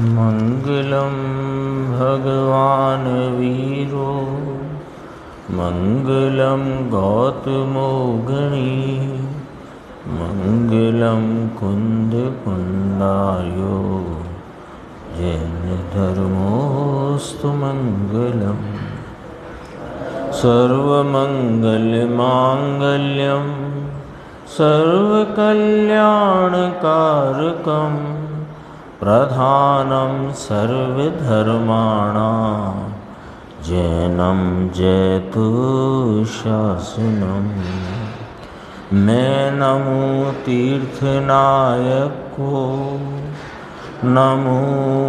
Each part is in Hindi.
मंगलम भगवान वीरो मंगलम गौतमो गणी मंगलम कुंद कुंडायो जैन धर्मोस्तु मंगलम सर्वमंगल मांगल्यम सर्वकल्याणकारकम प्रधानं सर्वधर्माणां जैनं जैतुशासनं मैं नमो तीर्थनायक को नमो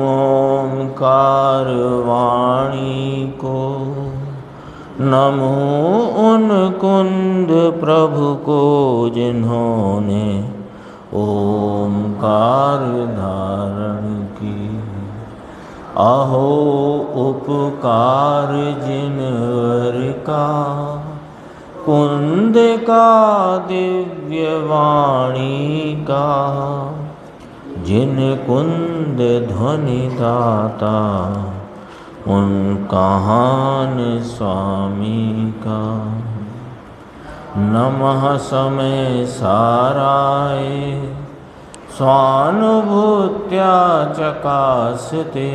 ओंकार वाणी को नमो उन कुंद प्रभु को जिन्होंने ओंकार धारण की। अहो उपकार जिनवर का कुंद का दिव्य वाणी का जिन कुंद ध्वनि दाता उन कहान स्वामी का। नमः समय साराय स्वानुभूत्या चकासते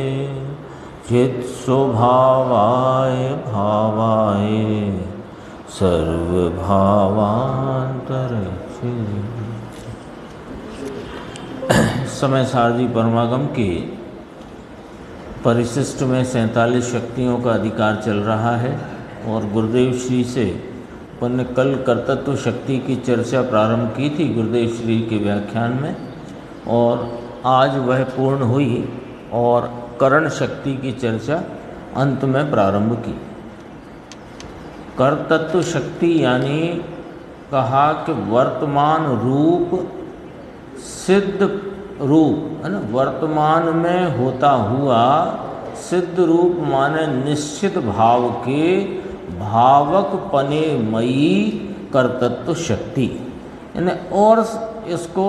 चित् स्वभावाय भावाय सर्वभावांतरक्षे। समय सारदी परमागम के परिशिष्ट में 47 शक्तियों का अधिकार चल रहा है और गुरुदेव श्री से अपन ने कल कर्तृत्व शक्ति की चर्चा प्रारंभ की थी गुरुदेव श्री के व्याख्यान में, और आज वह पूर्ण हुई और करण शक्ति की चर्चा अंत में प्रारंभ की। कर्तृत्व शक्ति यानी कहा कि वर्तमान रूप सिद्ध रूप है ना, वर्तमान में होता हुआ सिद्ध रूप माने निश्चित भाव के भावक पने मयी कर्तृत्व शक्ति। यानी और इसको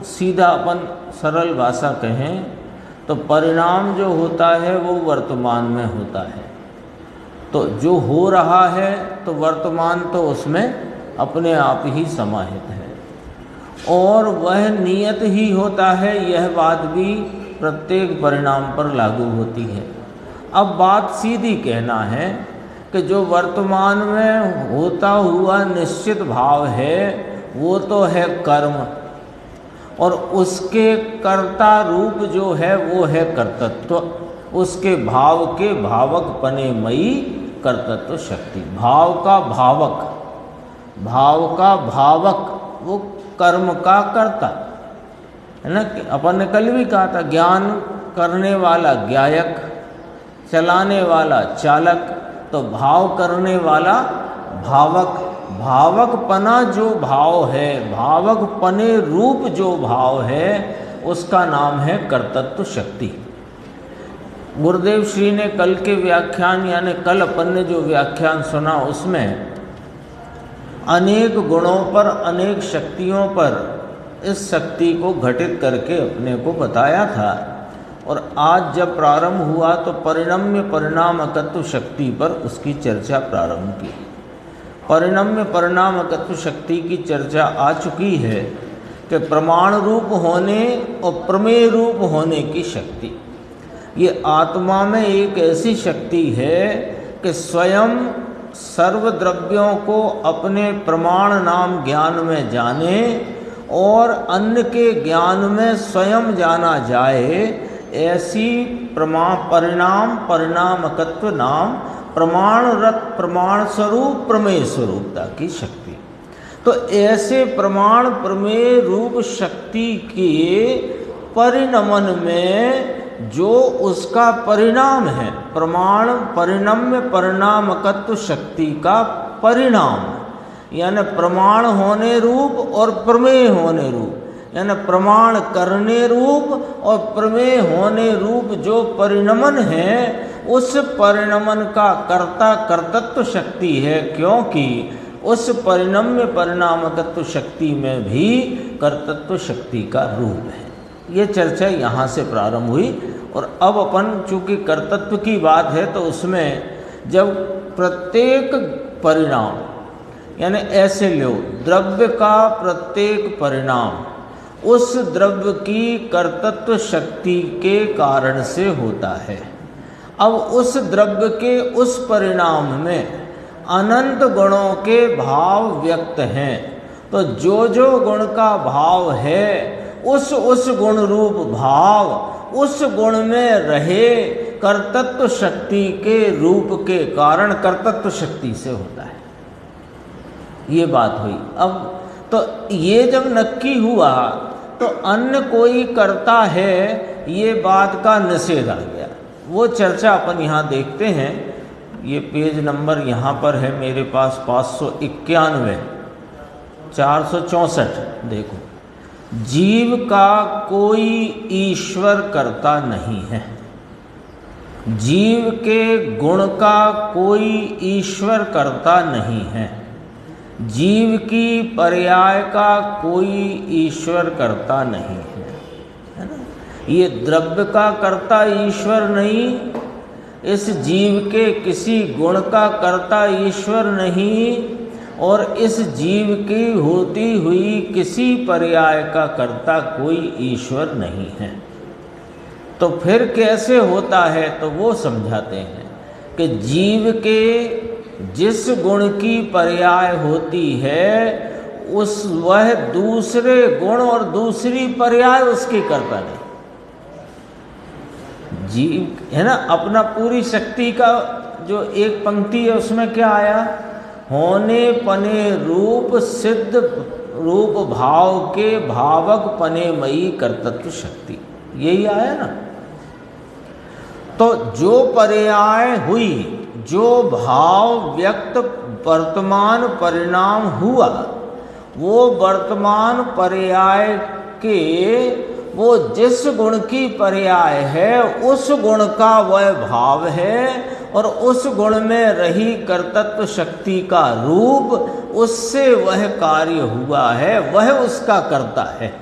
सीधा अपन सरल भाषा कहें तो परिणाम जो होता है वो वर्तमान में होता है। तो जो हो रहा है तो वर्तमान तो उसमें अपने आप ही समाहित है और वह नियत ही होता है। यह बात भी प्रत्येक परिणाम पर लागू होती है। अब बात सीधी कहना है कि जो वर्तमान में होता हुआ निश्चित भाव है वो तो है कर्म, और उसके कर्ता रूप जो है वो है कर्तृत्व, उसके भाव के भावक पने मयी कर्तृत्व शक्ति। भाव का भावक, भाव का भावक वो कर्म का कर्ता है ना। अपन ने कल भी कहा था ज्ञान करने वाला ज्ञायक, चलाने वाला चालक, तो भाव करने वाला भावक। भावक पना जो भाव है, भावक पने रूप जो भाव है उसका नाम है कर्तृत्व शक्ति। गुरुदेव श्री ने कल के व्याख्यान यानी कल अपन ने जो व्याख्यान सुना उसमें अनेक गुणों पर अनेक शक्तियों पर इस शक्ति को घटित करके अपने को बताया था, और आज जब प्रारंभ हुआ तो परिणम्य परिणामकत्व शक्ति पर उसकी चर्चा प्रारंभ की। परिणम्य परिणामकत्व शक्ति की चर्चा आ चुकी है कि प्रमाण रूप होने और प्रमेय रूप होने की शक्ति। ये आत्मा में एक ऐसी शक्ति है कि स्वयं सर्व द्रव्यों को अपने प्रमाण नाम ज्ञान में जाने और अन्य के ज्ञान में स्वयं जाना जाए, ऐसी परिणामकत्व नाम प्रमाणरत प्रमाण स्वरूप प्रमेय स्वरूपता की शक्ति। तो ऐसे प्रमाण प्रमेय रूप शक्ति के परिणमन में जो उसका परिणाम है, प्रमाण परिणम्य परिणामकत्व शक्ति का परिणाम यानी प्रमाण होने रूप और प्रमेय होने रूप, यानी प्रमाण करने रूप और प्रमेय होने रूप जो परिणमन है, उस परिणमन का कर्ता कर्तृत्व शक्ति है, क्योंकि उस परिणम्य परिणामकत्व शक्ति में भी कर्तृत्व शक्ति का रूप है। ये चर्चा यहाँ से प्रारंभ हुई और अब अपन चूँकि कर्तृत्व की बात है तो उसमें जब प्रत्येक परिणाम, यानी ऐसे लो, द्रव्य का प्रत्येक परिणाम उस द्रव्य की कर्तृत्व शक्ति के कारण से होता है। अब उस द्रव्य के उस परिणाम में अनंत गुणों के भाव व्यक्त हैं, तो जो जो गुण का भाव है उस गुण रूप भाव उस गुण में रहे कर्तृत्व शक्ति के रूप के कारण कर्तृत्व शक्ति से होता है। ये बात हुई। अब तो ये जब नक्की हुआ तो अन्य कोई करता है, ये बात का निषेध आ गया। वो चर्चा अपन यहाँ देखते हैं। ये पेज नंबर यहाँ पर है मेरे पास 591, 464। देखो, जीव का कोई ईश्वर करता नहीं है, जीव के गुण का कोई ईश्वर करता नहीं है, जीव की पर्याय का कोई ईश्वर करता नहीं है ना। ये द्रव्य का कर्ता ईश्वर नहीं, इस जीव के किसी गुण का कर्ता ईश्वर नहीं, और इस जीव की होती हुई किसी पर्याय का कर्ता कोई ईश्वर नहीं है। तो फिर कैसे होता है, तो वो समझाते हैं कि जीव के जिस गुण की पर्याय होती है वह दूसरे गुण और दूसरी पर्याय उसकी करता नहीं। जीव है ना, अपना पूरी शक्ति का जो एक पंक्ति है उसमें क्या आया, होने पने रूप सिद्ध रूप भाव के भावक पने मई कर्तृत्व शक्ति, यही आया ना। तो जो पर्याय हुई, जो भाव व्यक्त वर्तमान परिणाम हुआ, वो वर्तमान पर्याय के वो जिस गुण की पर्याय है उस गुण का वह भाव है, और उस गुण में रही कर्तृत्व शक्ति का रूप, उससे वह कार्य हुआ है, वह उसका कर्ता है।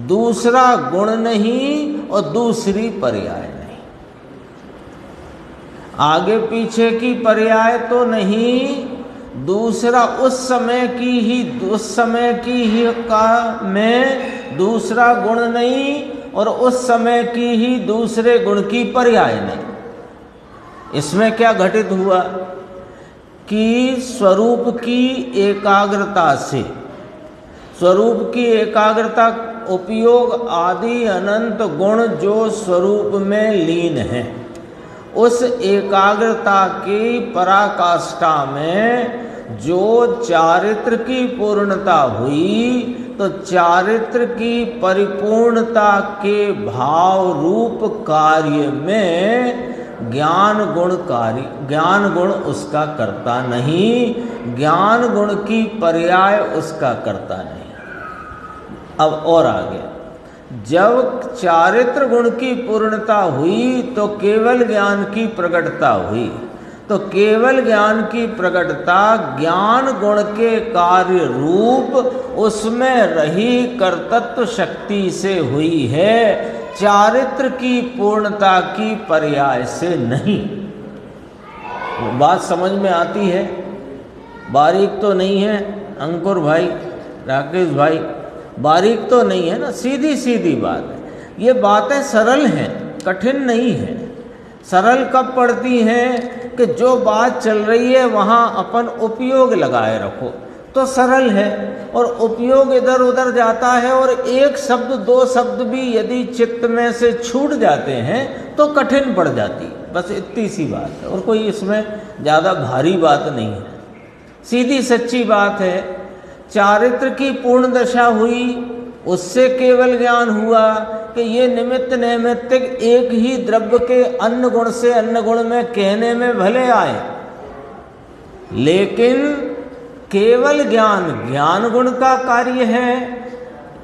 दूसरा गुण नहीं और दूसरी पर्याय नहीं, आगे पीछे की पर्याय तो नहीं, दूसरा उस समय की ही का में दूसरा गुण नहीं, और उस समय की ही दूसरे गुण की पर्याय नहीं। इसमें क्या घटित हुआ कि स्वरूप की एकाग्रता से, स्वरूप की एकाग्रता उपयोग आदि अनंत गुण जो स्वरूप में लीन है, उस एकाग्रता की पराकाष्ठा में जो चारित्र की पूर्णता हुई, तो चारित्र की परिपूर्णता के भाव रूप कार्य में ज्ञान गुण उसका करता नहीं, ज्ञान गुण की पर्याय उसका करता नहीं। अब और आगे, जब चारित्र गुण की पूर्णता हुई तो केवल ज्ञान की प्रकटता हुई, तो केवल ज्ञान की प्रकटता ज्ञान गुण के कार्य रूप उसमें रही कर्तृत्व शक्ति से हुई है, चारित्र की पूर्णता की पर्याय से नहीं। बात समझ में आती है? बारीक तो नहीं है अंकुर भाई, राकेश भाई, बारीक तो नहीं है ना, सीधी सीधी बात है। ये बातें सरल हैं, कठिन नहीं है। सरल कब पड़ती हैं कि जो बात चल रही है वहाँ अपन उपयोग लगाए रखो तो सरल है, और उपयोग इधर उधर जाता है और एक शब्द दो शब्द भी यदि चित्त में से छूट जाते हैं तो कठिन पड़ जाती है। बस इतनी सी बात है, और कोई इसमें ज़्यादा भारी बात नहीं है, सीधी सच्ची बात है। चारित्र की पूर्ण दशा हुई, उससे केवल ज्ञान हुआ कि ये निमित्त नैमित्तिक एक ही द्रव्य के अन्य गुण से अन्य गुण में कहने में भले आए, लेकिन केवल ज्ञान गुण का कार्य है,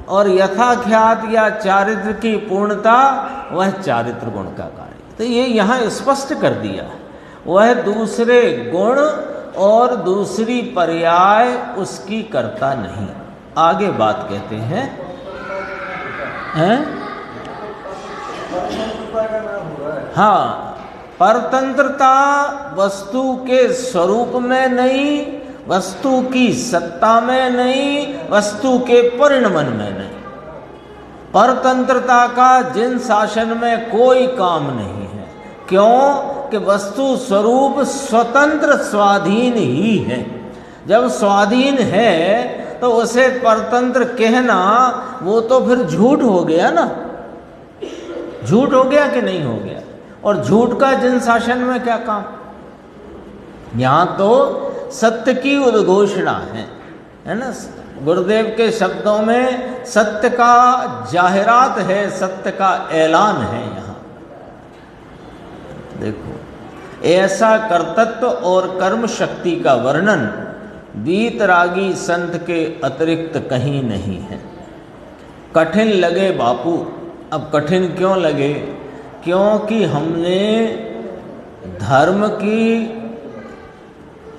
और यथाख्यात या चारित्र की पूर्णता वह चारित्र गुण का कार्य। तो ये यहाँ स्पष्ट कर दिया, वह दूसरे गुण और दूसरी पर्याय उसकी करता नहीं। आगे बात कहते हैं हाँ, परतंत्रता वस्तु के स्वरूप में नहीं, वस्तु की सत्ता में नहीं, वस्तु के परिणमन में नहीं। परतंत्रता का जिन शासन में कोई काम नहीं है। क्यों कि वस्तु स्वरूप स्वतंत्र स्वाधीन ही है। जब स्वाधीन है तो उसे परतंत्र कहना वो तो फिर झूठ हो गया ना। झूठ हो गया कि नहीं हो गया? और झूठ का जिन शासन में क्या काम? यहां तो सत्य की उद्घोषणा है ना। गुरुदेव के शब्दों में सत्य का जाहिरात है, सत्य का ऐलान है। यहां देखो, ऐसा कर्तृत्व और कर्म शक्ति का वर्णन वीतरागी संत के अतिरिक्त कहीं नहीं है। कठिन लगे बापू। अब कठिन क्यों लगे? क्योंकि हमने धर्म की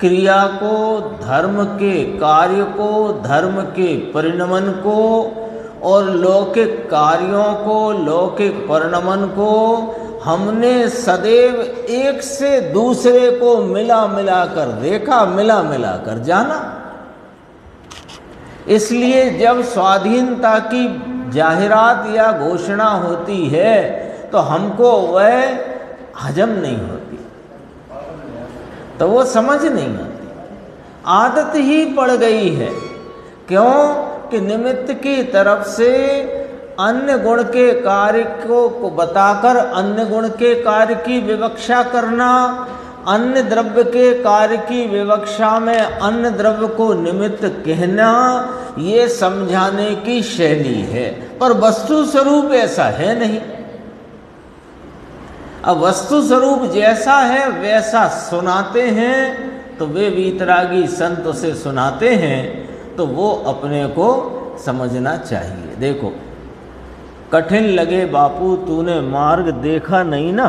क्रिया को, धर्म के कार्य को, धर्म के परिणमन को और लौकिक कार्यों को, लौकिक परिणमन को हमने सदैव एक से दूसरे को मिला मिला कर देखा, मिला मिला कर जाना। इसलिए जब स्वाधीनता की जाहिरात या घोषणा होती है तो हमको वह हजम नहीं होती, तो वो समझ नहीं आती। आदत ही पड़ गई है। क्यों कि निमित्त की तरफ से अन्य गुण के कार्य को बताकर अन्य गुण के कार्य की विवक्षा करना, अन्य द्रव्य के कार्य की विवक्षा में अन्य द्रव्य को निमित्त कहना, ये समझाने की शैली है। पर वस्तु स्वरूप ऐसा है नहीं। अब वस्तु स्वरूप जैसा है वैसा सुनाते हैं तो वे वीतरागी संत उसे सुनाते हैं, तो वो अपने को समझना चाहिए। देखो, कठिन लगे बापू, तूने मार्ग देखा नहीं ना।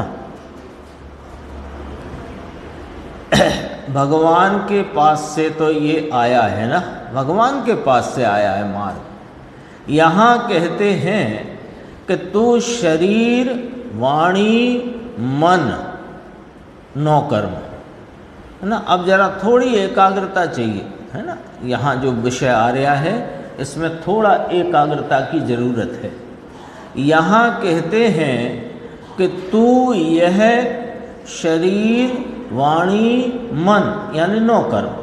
भगवान के पास से तो ये आया है ना, भगवान के पास से आया है मार्ग। यहाँ कहते हैं कि तू शरीर, वाणी, मन, 9 कर्म, है ना। अब जरा थोड़ी एकाग्रता चाहिए, है ना। यहाँ जो विषय आ रहा है इसमें थोड़ा एकाग्रता की ज़रूरत है। यहाँ कहते हैं कि तू यह शरीर, वाणी, मन यानी 9 कर्म,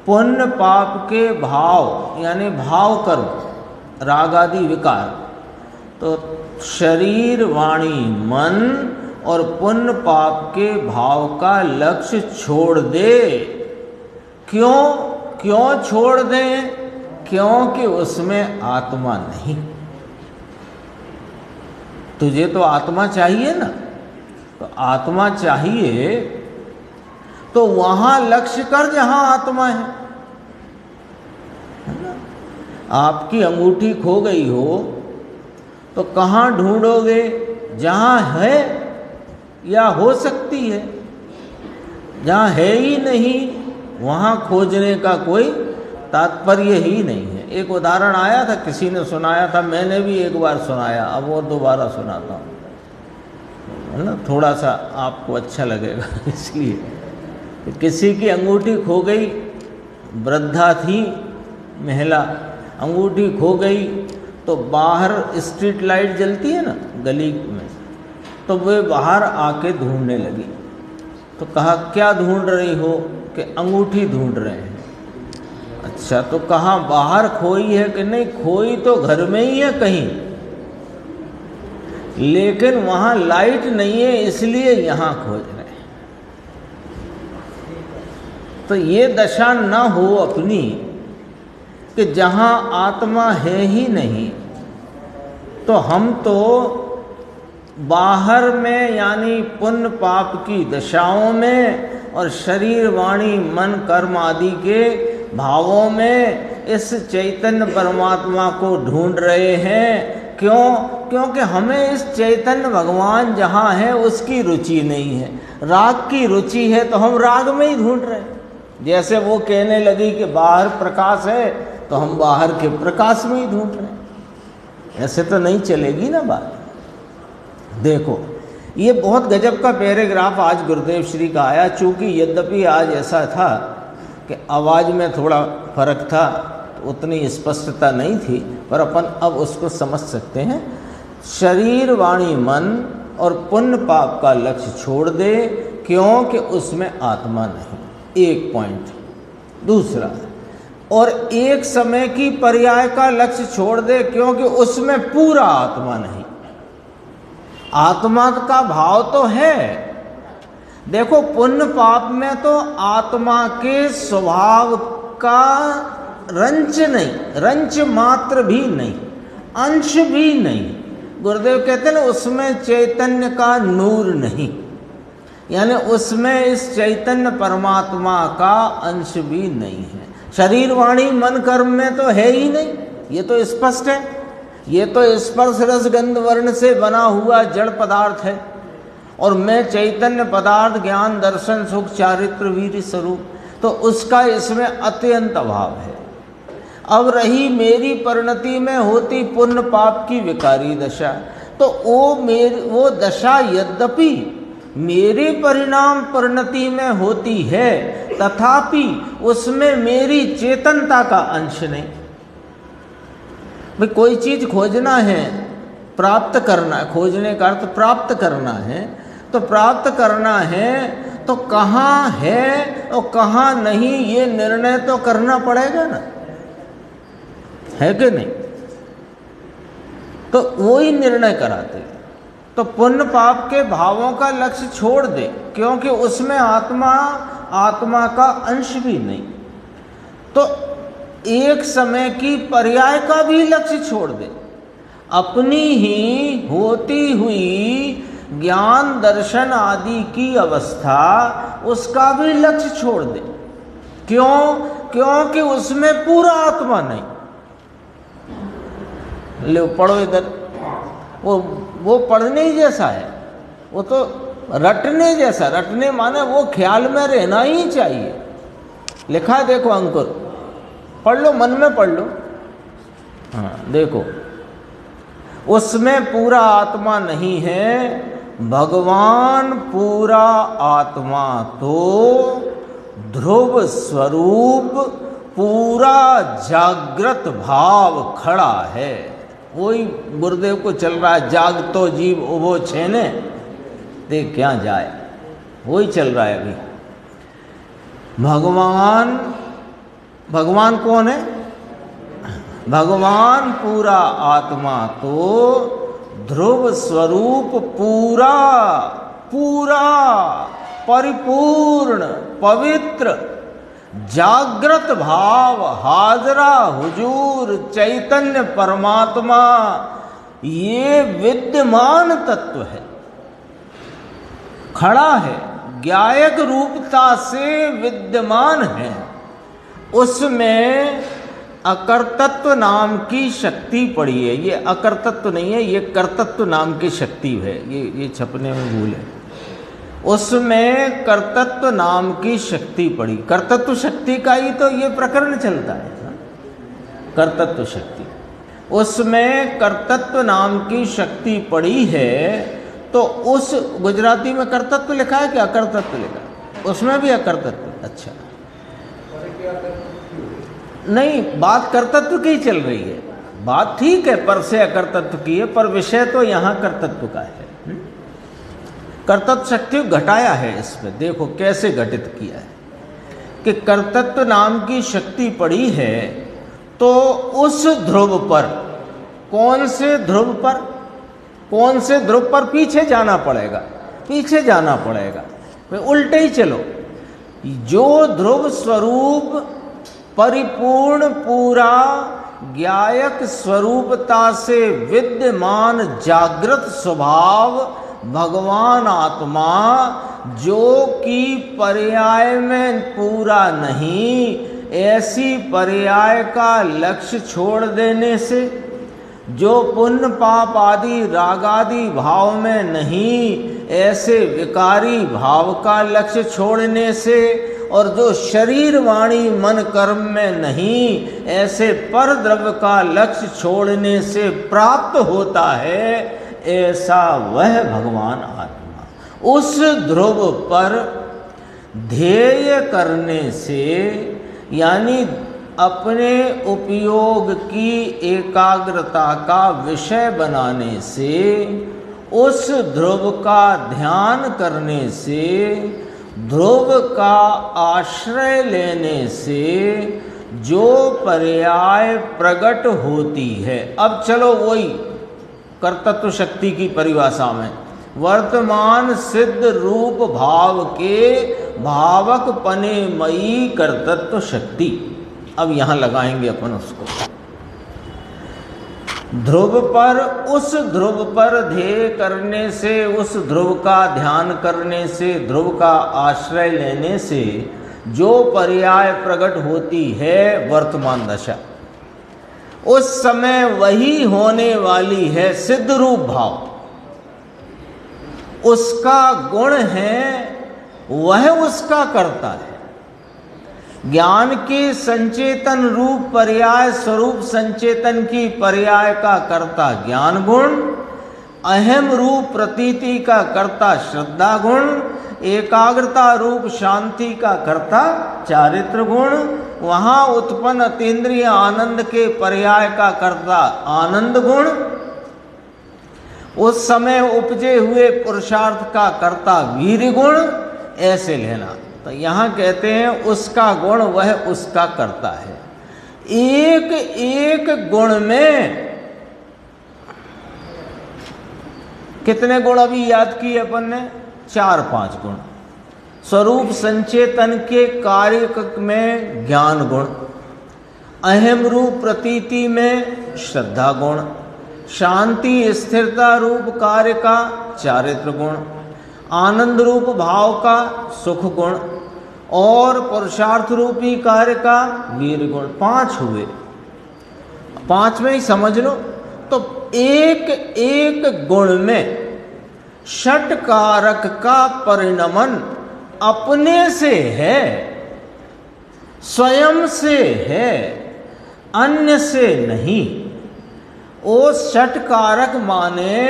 पुण्य पाप के भाव यानी भाव कर्म, राग आदि विकार, तो शरीर, वाणी, मन और पुण्य पाप के भाव का लक्ष्य छोड़ दे। क्यों छोड़ दे? क्योंकि उसमें आत्मा नहीं। तुझे तो आत्मा चाहिए ना, तो आत्मा चाहिए तो वहां लक्ष्य कर जहां आत्मा है ना। आपकी अंगूठी खो गई हो तो कहाँ ढूंढोगे? जहां है या हो सकती है। जहाँ है ही नहीं वहाँ खोजने का कोई तात्पर्य ही नहीं है। एक उदाहरण आया था, किसी ने सुनाया था, मैंने भी एक बार सुनाया, अब वो दोबारा सुनाता हूँ, है ना, थोड़ा सा आपको अच्छा लगेगा। इसलिए किसी की अंगूठी खो गई, वृद्धा थी महिला, अंगूठी खो गई तो बाहर स्ट्रीट लाइट जलती है ना गली में, तो वे बाहर आके ढूंढने लगी। तो कहा क्या ढूंढ रही हो? कि अंगूठी ढूंढ रहे हैं। अच्छा, तो कहाँ बाहर खोई है? कि नहीं, खोई तो घर में ही है कहीं, लेकिन वहाँ लाइट नहीं है इसलिए यहाँ खोज रहे हैं। तो ये दशा न हो अपनी कि जहाँ आत्मा है ही नहीं, तो हम तो बाहर में यानी पुण्य पाप की दशाओं में और शरीर, वाणी, मन, कर्म आदि के भावों में इस चैतन्य परमात्मा को ढूंढ रहे हैं। क्यों? क्योंकि हमें इस चैतन्य भगवान जहाँ है उसकी रुचि नहीं है। राग की रुचि है तो हम राग में ही ढूंढ रहे हैं। जैसे वो कहने लगी कि बाहर प्रकाश है तो हम बाहर के प्रकाश में ही ढूंढ रहे हैं। ऐसे तो नहीं चलेगी ना बात। देखो, ये बहुत गजब का पैराग्राफ आज गुरुदेव श्री का आया, चूँकि यद्यपि आज ऐसा था कि आवाज़ में थोड़ा फर्क था, तो उतनी स्पष्टता नहीं थी, पर अपन अब उसको समझ सकते हैं। शरीर वाणी मन और पुण्य पाप का लक्ष्य छोड़ दे, क्योंकि उसमें आत्मा नहीं, एक पॉइंट। दूसरा, और एक समय की पर्याय का लक्ष्य छोड़ दे, क्योंकि उसमें पूरा आत्मा नहीं। आत्मा का भाव तो है, देखो पुण्य पाप में तो आत्मा के स्वभाव का रंच नहीं, रंच मात्र भी नहीं, अंश भी नहीं। गुरुदेव कहते हैं ना, उसमें चैतन्य का नूर नहीं, यानी उसमें इस चैतन्य परमात्मा का अंश भी नहीं है। शरीर वाणी मन कर्म में तो है ही नहीं, ये तो स्पष्ट है। ये तो स्पर्श रस गंध वर्ण से बना हुआ जड़ पदार्थ है, और मैं चैतन्य पदार्थ ज्ञान दर्शन सुख चारित्र वीर स्वरूप, तो उसका इसमें अत्यंत अभाव है। अब रही मेरी परिणति में होती पुण्य पाप की विकारी दशा, तो वो दशा यद्यपि मेरे परिणाम परिणति में होती है, तथापि उसमें मेरी चेतनता का अंश नहीं। भाई कोई चीज़ खोजना है, प्राप्त करना है, खोजने का अर्थ प्राप्त करना है, तो प्राप्त करना है तो कहाँ है और कहाँ नहीं, ये निर्णय तो करना पड़ेगा ना, है कि नहीं? तो वो ही निर्णय कराते। तो पुण्य पाप के भावों का लक्ष्य छोड़ दे, क्योंकि उसमें आत्मा का अंश भी नहीं। तो एक समय की पर्याय का भी लक्ष्य छोड़ दे, अपनी ही होती हुई ज्ञान दर्शन आदि की अवस्था, उसका भी लक्ष्य छोड़ दे। क्यों? क्योंकि उसमें पूरा आत्मा नहीं। ले पढ़ो इधर, वो पढ़ने ही जैसा है, वो तो रटने जैसा। रटने माने वो ख्याल में रहना ही चाहिए। लिखा है देखो अंकुर, पढ़ लो, मन में पढ़ लो। हाँ देखो, उसमें पूरा आत्मा नहीं है, भगवान पूरा आत्मा तो ध्रुव स्वरूप पूरा जागृत भाव खड़ा है। वही गुरुदेव को चल रहा है, जाग तो जीव उभो छेने देख क्या जाए, वही चल रहा है अभी। भगवान कौन है? भगवान पूरा आत्मा तो ध्रुव स्वरूप पूरा परिपूर्ण पवित्र जागृत भाव हाजरा हुजूर चैतन्य परमात्मा, ये विद्यमान तत्व है, खड़ा है, ज्ञायक रूपता से विद्यमान है। उसमें अकर्तत्व नाम की शक्ति पड़ी है। ये अकर्तत्व नहीं है, ये कर्तत्व नाम की शक्ति है। ये छपने में भूल है। उसमें कर्तत्व नाम की शक्ति पड़ी। कर्तत्व शक्ति का ही तो ये प्रकरण चलता है, कर्तत्व शक्ति। उसमें कर्तत्व नाम की शक्ति पड़ी है, तो उस गुजराती में कर्तत्व लिखा है कि अकर्तत्व लिखा है? उसमें भी अकर्तत्व। अच्छा, नहीं, बात कर्तत्व की चल रही है। बात ठीक है, पर से अकर्तत्व की है, पर विषय तो यहाँ कर्तत्व का है। कर्तत्व शक्ति घटाया है इसमें, देखो कैसे घटित किया है कि कर्तत्व नाम की शक्ति पड़ी है, तो उस ध्रुव पर, कौन से ध्रुव पर? कौन से ध्रुव पर? पीछे जाना पड़ेगा, पीछे जाना पड़ेगा, उल्टे ही चलो। जो ध्रुव स्वरूप परिपूर्ण पूरा ज्ञायक स्वरूपता से विद्यमान जागृत स्वभाव भगवान आत्मा, जो कि पर्याय में पूरा नहीं, ऐसी पर्याय का लक्ष्य छोड़ देने से, जो पुण्य पाप आदि राग आदि भाव में नहीं, ऐसे विकारी भाव का लक्ष्य छोड़ने से, और जो शरीर वाणी मन कर्म में नहीं, ऐसे पर द्रव्य का लक्ष्य छोड़ने से प्राप्त होता है, ऐसा वह भगवान आत्मा। उस ध्रुव पर ध्येय करने से, यानी अपने उपयोग की एकाग्रता का विषय बनाने से, उस ध्रुव का ध्यान करने से, ध्रुव का आश्रय लेने से जो पर्याय प्रकट होती है। अब चलो वही कर्तृत्व शक्ति की परिभाषा में, वर्तमान सिद्ध रूप भाव के भावक पने मयी कर्तृत्व शक्ति। अब यहां लगाएंगे अपन उसको। ध्रुव पर, उस ध्रुव पर ध्येय करने से, उस ध्रुव का ध्यान करने से, ध्रुव का आश्रय लेने से जो पर्याय प्रकट होती है वर्तमान दशा, उस समय वही होने वाली है सिद्ध रूप भाव। उसका गुण है, वह उसका करता है। ज्ञान के संचेतन रूप पर्याय स्वरूप संचेतन की पर्याय का कर्ता ज्ञान गुण, अहम रूप प्रतीति का कर्ता श्रद्धा गुण, एकाग्रता रूप शांति का कर्ता चारित्र गुण, वहां उत्पन्न अतीन्द्रिय आनंद के पर्याय का कर्ता आनंद गुण, उस समय उपजे हुए पुरुषार्थ का कर्ता वीर गुण। ऐसे लेना। तो यहां कहते हैं उसका गुण वह उसका करता है। एक एक गुण में कितने गुण अभी याद किए अपन ने? 4-5 गुण। स्वरूप संचेतन के कार्य में ज्ञान गुण, अहम रूप प्रतीति में श्रद्धा गुण, शांति स्थिरता रूप कार्य का चारित्र गुण, आनंद रूप भाव का सुख गुण और पुरुषार्थ रूपी कार्य का वीर गुण। 5 हुए। 5 में ही समझ लो। तो एक एक गुण में षट कारक का परिणमन अपने से है, स्वयं से है, अन्य से नहीं। वो षट कारक माने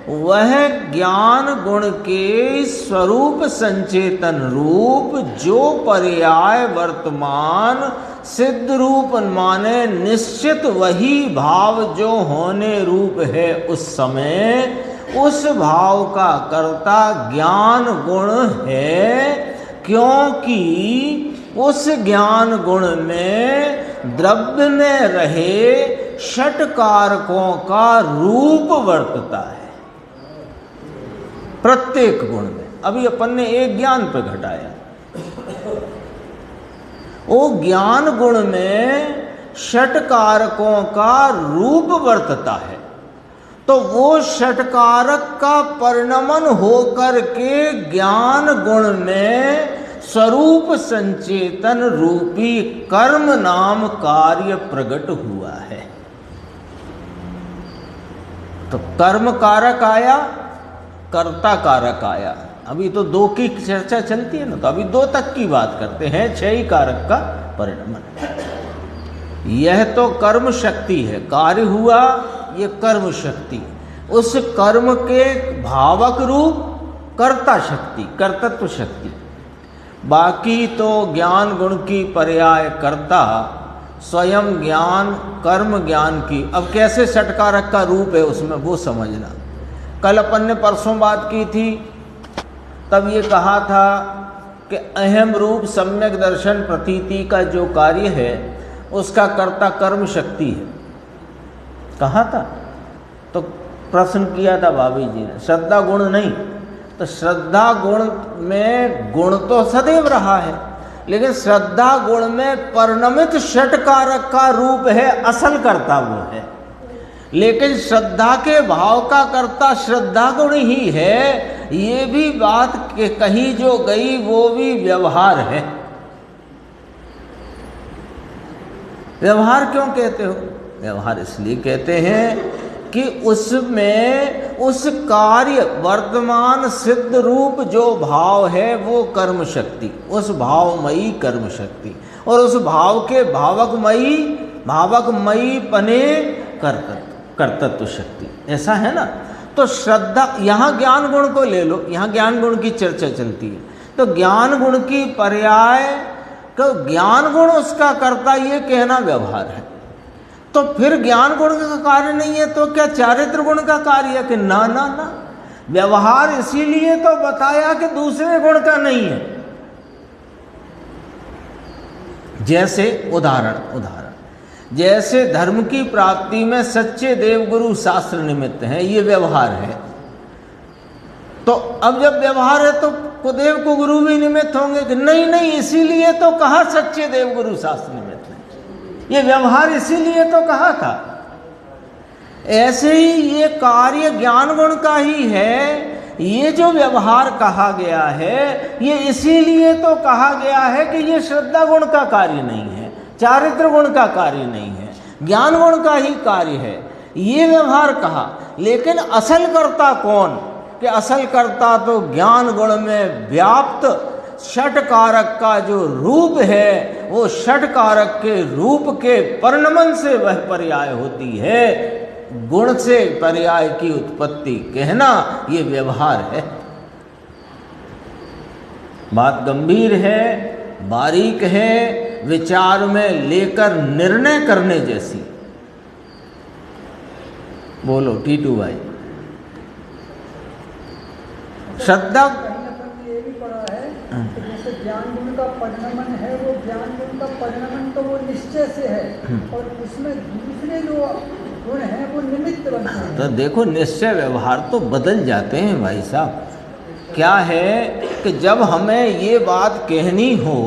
वह ज्ञान गुण के स्वरूप संचेतन रूप जो पर्याय वर्तमान सिद्ध रूप माने निश्चित वही भाव जो होने रूप है उस समय, उस भाव का कर्ता ज्ञान गुण है। क्योंकि उस ज्ञान गुण में द्रव्य में रहे षट कारकों का रूप वर्तता है प्रत्येक गुण में। अभी अपन ने एक ज्ञान पे घटाया, वो ज्ञान गुण में षट कारकों का रूप वर्तता है। तो वो षट कारक का परिणमन होकर के ज्ञान गुण में स्वरूप संचेतन रूपी कर्म नाम कार्य प्रकट हुआ है। तो कर्म कारक आया, कर्ता कारक आया। अभी तो 2 की चर्चा चलती है ना, तो अभी 2 तक की बात करते हैं। 6 ही कारक का परिणमन। यह तो कर्म शक्ति है, कार्य हुआ, ये कर्म शक्ति। उस कर्म के भावक रूप कर्ता शक्ति, कर्तृत्व शक्ति। बाकी तो ज्ञान गुण की पर्याय कर्ता स्वयं ज्ञान कर्म ज्ञान की। अब कैसे षटकारक का रूप है उसमें वो समझना। कल अपन ने परसों बात की थी, तब ये कहा था कि अहम रूप सम्यक दर्शन प्रतीति का जो कार्य है उसका कर्ता कर्म शक्ति है, कहा था। तो प्रश्न किया था भाभी जी ने, श्रद्धा गुण नहीं। तो श्रद्धा गुण में गुण तो सदैव रहा है, लेकिन श्रद्धा गुण में परिणमित षटकारक का रूप है, असल कर्ता वो है। लेकिन श्रद्धा के भाव का कर्ता श्रद्धा गुण ही है, ये भी बात के कही जो गई वो भी व्यवहार है। व्यवहार क्यों कहते हो? व्यवहार इसलिए कहते हैं कि उसमें उस कार्य वर्तमान सिद्ध रूप जो भाव है वो कर्म शक्ति, उस भावमयी कर्म शक्ति, और उस भाव के भावकमयी पने कर्तृत्व शक्ति। ऐसा है ना। तो श्रद्धा, यहाँ ज्ञान गुण को ले लो, यहाँ ज्ञान गुण की चर्चा चलती है, तो ज्ञान गुण की पर्याय तो ज्ञान गुण उसका करता, ये कहना व्यवहार है। तो फिर ज्ञान गुण का कार्य नहीं है तो क्या चारित्र गुण का कार्य है? कि ना ना ना, व्यवहार इसीलिए तो बताया कि दूसरे गुण का नहीं है। जैसे उदाहरण जैसे धर्म की प्राप्ति में सच्चे देवगुरु शास्त्र निमित्त हैं, ये व्यवहार है। तो अब जब व्यवहार है तो कुदेव को गुरु भी निमित्त होंगे कि नहीं, इसीलिए तो कहा सच्चे देवगुरु शास्त्र निमित्त है, ये व्यवहार इसीलिए तो कहा था। ऐसे ही ये कार्य ज्ञान गुण का ही है, ये जो व्यवहार कहा गया है ये इसीलिए तो कहा गया है कि ये श्रद्धा गुण का कार्य नहीं है, चारित्र गुण का कार्य नहीं है, ज्ञान गुण का ही कार्य है, ये व्यवहार कहा। लेकिन असल कर्ता कौन? कि असल कर्ता तो ज्ञान गुण में व्याप्त षट कारक का जो रूप है, वो षट कारक के रूप के परिणमन से वह पर्याय होती है। गुण से पर्याय की उत्पत्ति कहना ये व्यवहार है। बात गंभीर है, बारीक है, विचार में लेकर निर्णय करने जैसी। बोलो टीटू भाई। श्रद्धा ये भी पढ़ा है कि जैसे ज्ञान गुण का परिणमन है, वो ज्ञान गुण का परिणमन तो वो निश्चय से है, और उसमें दूसरे जो गुण हैं वो निमित्त बनते हैं। तो देखो, निश्चय व्यवहार तो बदल जाते हैं भाई साहब। क्या है कि जब हमें ये बात कहनी हो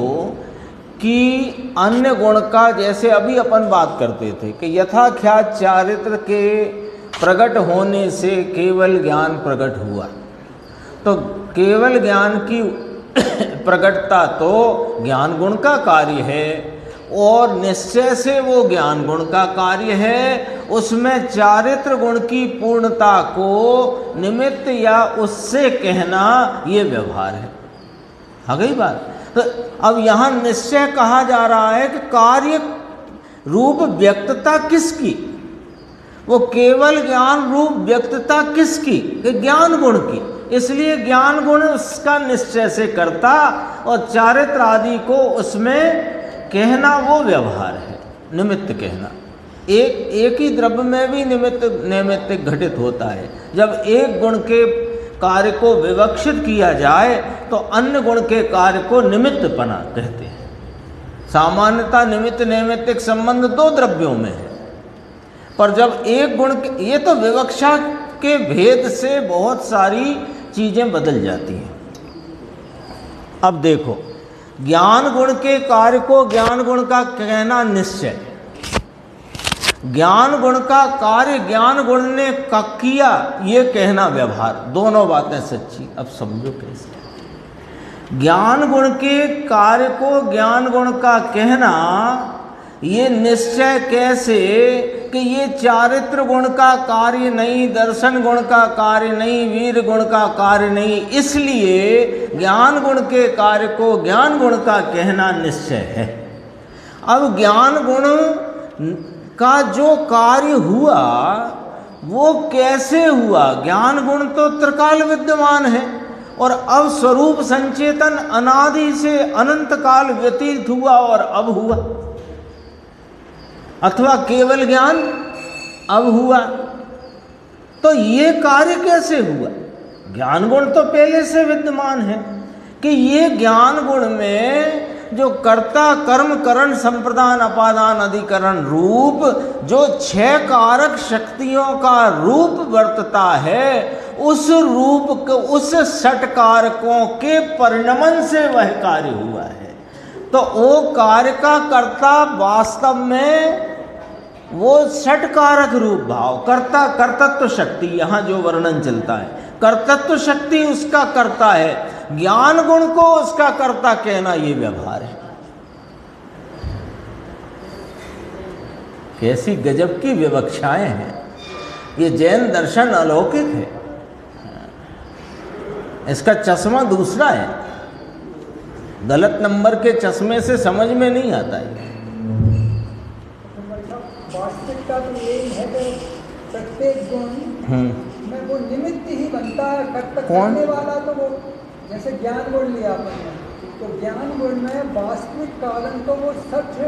कि अन्य गुण का, जैसे अभी अपन बात करते थे कि यथाख्यात चारित्र के प्रकट होने से केवल ज्ञान प्रकट हुआ, तो केवल ज्ञान की प्रकटता तो ज्ञान गुण का कार्य है, और निश्चय से वो ज्ञान गुण का कार्य है। उसमें चारित्र गुण की पूर्णता को निमित्त या उससे कहना ये व्यवहार है। आ गई बात। तो अब यहाँ निश्चय कहा जा रहा है कि कार्य रूप व्यक्तता किसकी? वो केवल ज्ञान रूप व्यक्तता किसकी? ज्ञान गुण की। इसलिए ज्ञान गुण उसका निश्चय से करता, और चारित्र आदि को उसमें कहना वो व्यवहार है, निमित्त कहना। एक ही द्रव्य में भी नैमित्तिक घटित होता है। जब एक गुण के कार्य को विवक्षित किया जाए तो अन्य गुण के कार्य को निमित्तपना कहते हैं। सामान्यतः निमित्त नैमित्तिक संबंध दो द्रव्यों में है, पर जब एक गुण के, ये तो विवक्षा के भेद से बहुत सारी चीजें बदल जाती हैं। अब देखो, ज्ञान गुण के कार्य को ज्ञान गुण का कहना निश्चय, ज्ञान गुण का कार्य ज्ञान गुण ने किया ये कहना व्यवहार। दोनों बातें सच्ची। अब समझो कैसे। ज्ञान गुण के कार्य को ज्ञान गुण का कहना ये निश्चय कैसे कि ये चारित्र गुण का कार्य नहीं, दर्शन गुण का कार्य नहीं, वीर गुण का कार्य नहीं, इसलिए ज्ञान गुण के कार्य को ज्ञान गुण का कहना निश्चय है। अब ज्ञान गुण का जो कार्य हुआ वो कैसे हुआ? ज्ञान गुण तो त्रिकाल विद्यमान है, और अब स्वरूप संचेतन अनादि से अनंत काल व्यतीत हुआ और अब हुआ, अथवा केवल ज्ञान अब हुआ। तो ये कार्य कैसे हुआ? ज्ञान गुण तो पहले से विद्यमान है कि ये ज्ञान गुण में जो कर्ता कर्म करण संप्रदान अपादान अधिकरण रूप जो 6 कारक शक्तियों का रूप वर्तता है, उस रूप को, उस 6 कारकों के परिणमन से वह कार्य हुआ है। तो वो कार्य का कर्ता वास्तव में वो 6 कारक रूप भाव, कर्ता कर्तत्व शक्ति, यहाँ जो वर्णन चलता है, कर्तत्व शक्ति उसका कर्ता है। ज्ञान गुण को उसका कर्ता कहना ये व्यवहार है। कैसी गजब की विवक्षाएं हैं। ये जैन दर्शन अलौकिक है, इसका चश्मा दूसरा है। गलत नंबर के चश्मे से समझ में नहीं आता है। वास्तविकता तो यही है कि प्रत्येक गुण में वो निमित्त ही बनता है। कर्तव्य कौन? करने वाला तो वो, जैसे ज्ञान गुण लिया अपन ने, तो ज्ञान गुण में वास्तविक कारण तो वो सत्य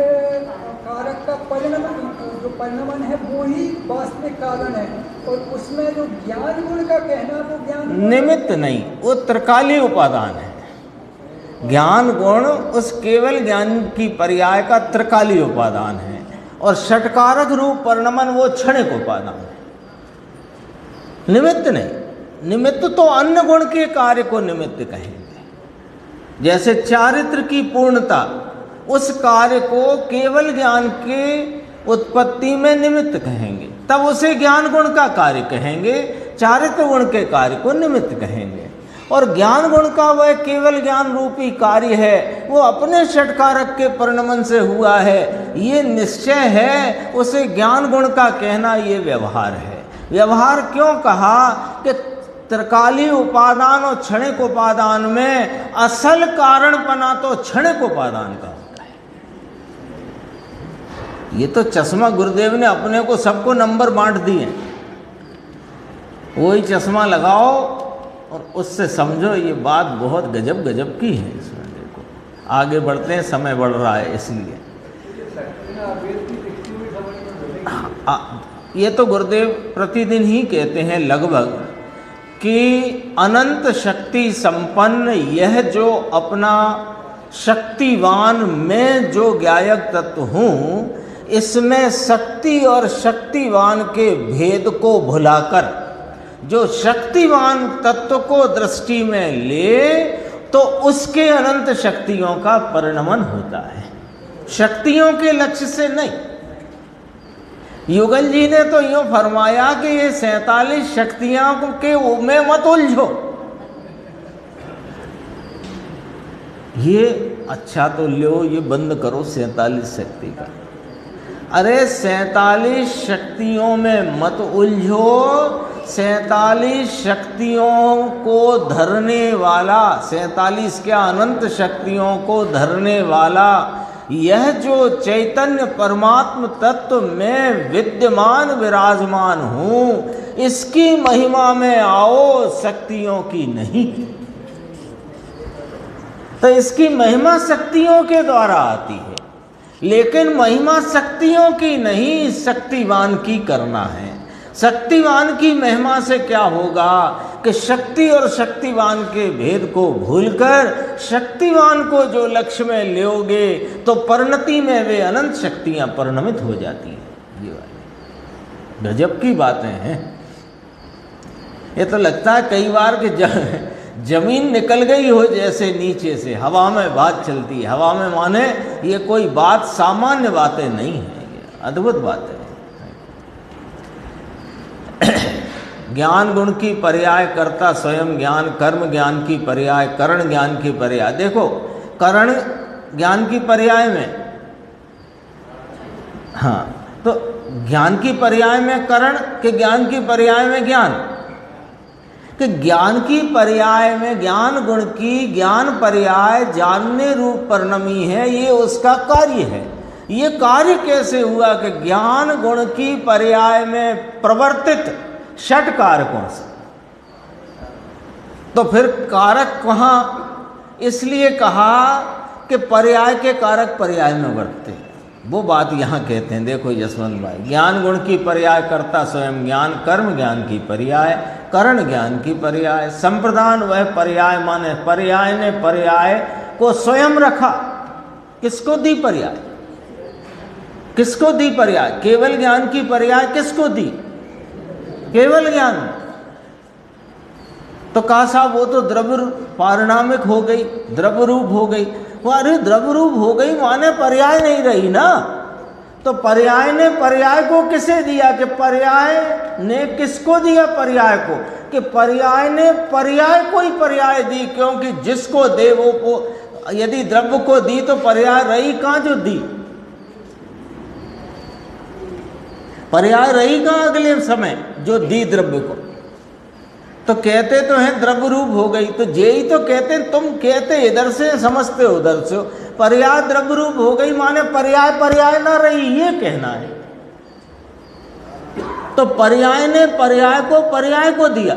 कारक का परिणमन, जो परिणमन है वो ही वास्तविक कारण है, और उसमें जो ज्ञान गुण का कहना वो ज्ञान निमित्त नहीं, वो त्रिकालीय उपादान है। ज्ञान गुण उस केवल ज्ञान की पर्याय का त्रिकालीय उपादान है, और षटकारक रूप परिणमन वो क्षणिक उपादान है, निमित्त नहीं। निमित्त तो अन्य गुण के कार्य को निमित्त कहेंगे। जैसे चारित्र की पूर्णता, उस कार्य को केवल ज्ञान के उत्पत्ति में निमित्त कहेंगे, तब उसे ज्ञान गुण का कार्य कहेंगे, चारित्र गुण के कार्य को निमित्त कहेंगे। और ज्ञान गुण का वह केवल ज्ञान रूपी कार्य है, वो अपने षटकारक के परिणमन से हुआ है, ये निश्चय है, उसे ज्ञान गुण का कहना ये व्यवहार है। व्यवहार क्यों कहा कि त्रिकालीय उपादान और क्षणिक उपादान में असल कारणपना तो क्षणिक उपादान का होता है। ये तो चश्मा गुरुदेव ने अपने को सबको नंबर बांट दिए, वही चश्मा लगाओ और उससे समझो। ये बात बहुत गजब गजब की है। इसमें देखो आगे बढ़ते हैं, समय बढ़ रहा है इसलिए। ये तो गुरुदेव प्रतिदिन ही कहते हैं लगभग कि अनंत शक्ति संपन्न यह जो अपना शक्तिवान मैं जो ज्ञायक तत्व हूँ, इसमें शक्ति और शक्तिवान के भेद को भुलाकर जो शक्तिवान तत्व को दृष्टि में ले, तो उसके अनंत शक्तियों का परिणमन होता है, शक्तियों के लक्ष्य से नहीं। युगल जी ने तो यूँ फरमाया कि ये 47 शक्तियां के में मत उलझो। ये अच्छा तो लो, ये बंद करो 47 शक्ति का। अरे 47 शक्तियों में मत उलझो, 47 शक्तियों को धरने वाला, 47 क्या अनंत शक्तियों को धरने वाला यह जो चैतन्य परमात्म तत्व में विद्यमान विराजमान हूँ, इसकी महिमा में आओ, शक्तियों की नहीं। तो इसकी महिमा शक्तियों के द्वारा आती है, लेकिन महिमा शक्तियों की नहीं, शक्तिवान की करना है। शक्तिवान की महिमा से क्या होगा कि शक्ति और शक्तिवान के भेद को भूलकर शक्तिवान को जो लक्ष्य में लोगे तो परिणति में वे अनंत शक्तियां परिणमित हो जाती हैं। ये वाली गजब की बातें हैं। ये तो लगता है कई बार कि जमीन निकल गई हो जैसे नीचे से, हवा में बात चलती है। हवा में माने ये कोई बात सामान्य बातें नहीं है, ये अद्भुत बातें। ज्ञान गुण की पर्याय कर्ता स्वयं ज्ञान, कर्म ज्ञान की पर्याय करण ज्ञान की पर्याय। देखो करण ज्ञान की पर्याय में, हाँ, तो ज्ञान की पर्याय में करण के ज्ञान की पर्याय में ज्ञान, कि ज्ञान की पर्याय में ज्ञान गुण की ज्ञान पर्याय जानने रूप परिणमी है, ये उसका कार्य है। ये कार्य कैसे हुआ कि ज्ञान गुण की पर्याय में प्रवर्तित षट कारकों से, तो फिर कारक कहाँ, इसलिए कहा कि पर्याय के कारक पर्याय में वर्तते हैं। वो बात यहाँ कहते हैं। देखो यशवंत भाई, ज्ञान गुण की पर्याय कर्ता स्वयं ज्ञान, कर्म ज्ञान की पर्याय करण ज्ञान की पर्याय, संप्रदान वह पर्याय माने पर्याय ने पर्याय को स्वयं रखा। किसको दी पर्याय, किसको दी पर्याय? केवल ज्ञान की पर्याय किसको दी? केवल ज्ञान। तो कहा साहब वो तो द्रव्य पारिणामिक हो गई, द्रव्य रूप हो गई। वो अरे द्रव्य रूप हो गई माने पर्याय नहीं रही ना। तो पर्याय ने पर्याय को किसे दिया? कि पर्याय ने किसको दिया पर्याय को? कि पर्याय ने पर्याय को ही पर्याय दी, क्योंकि जिसको दे वो को, यदि द्रव्य को दी तो पर्याय रही कहाँ जो दी? पर्याय रही कहाँ अगले समय जो दी द्रव्य को? तो कहते तो हैं द्रव्य रूप हो गई, तो जे ही तो कहते हैं, तुम कहते इधर से समझते हो उधर से। पर्याय द्रव्य रूप हो गई माने पर्याय पर्याय ना रही, ये कहना है। तो पर्याय ने पर्याय को दिया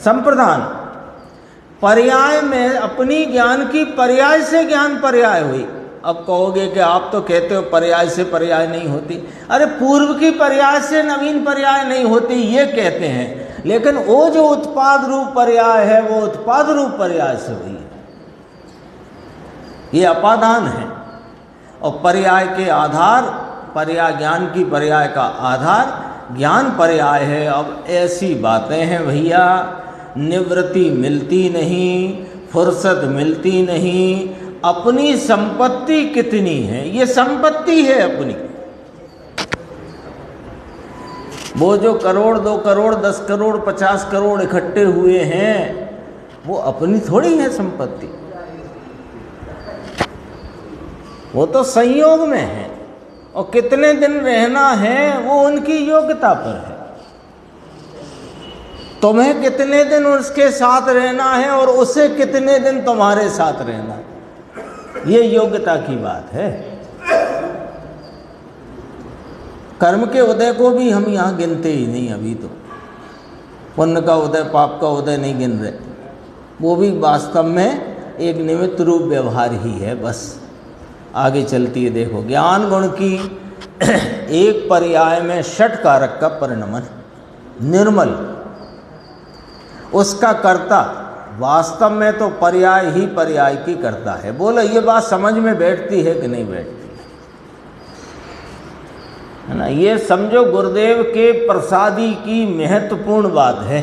संप्रदान। पर्याय में अपनी ज्ञान की पर्याय से ज्ञान पर्याय हुई। अब कहोगे कि आप तो कहते हो पर्याय से पर्याय नहीं होती। अरे पूर्व की पर्याय से नवीन पर्याय नहीं होती ये कहते हैं, लेकिन वो जो उत्पाद रूप पर्याय है वो उत्पाद रूप पर्याय से हुई है। ये अपादान है। और पर्याय के आधार, पर्याय ज्ञान की पर्याय का आधार ज्ञान पर्याय है। अब ऐसी बातें हैं भैया, निवृत्ति मिलती नहीं, फुर्सत मिलती नहीं। अपनी संपत्ति कितनी है, ये संपत्ति है अपनी। वो जो करोड़, 2 करोड़, 10 करोड़, 50 करोड़ इकट्ठे हुए हैं वो अपनी थोड़ी है संपत्ति, वो तो संयोग में है। और कितने दिन रहना है वो उनकी योग्यता पर है। तुम्हें कितने दिन उसके साथ रहना है और उसे कितने दिन तुम्हारे साथ रहना है, ये योग्यता की बात है। कर्म के उदय को भी हम यहाँ गिनते ही नहीं। अभी तो पुण्य का उदय, पाप का उदय नहीं गिन रहे। वो भी वास्तव में एक निमित्त रूप व्यवहार ही है बस। आगे चलती है देखो, ज्ञान गुण की एक पर्याय में षट कारक का परिणमन, निर्मल, उसका कर्ता वास्तव में तो पर्याय ही पर्याय की करता है। बोलो ये बात समझ में बैठती है कि नहीं बैठती है ना? ये समझो गुरुदेव के प्रसादी की महत्वपूर्ण बात है।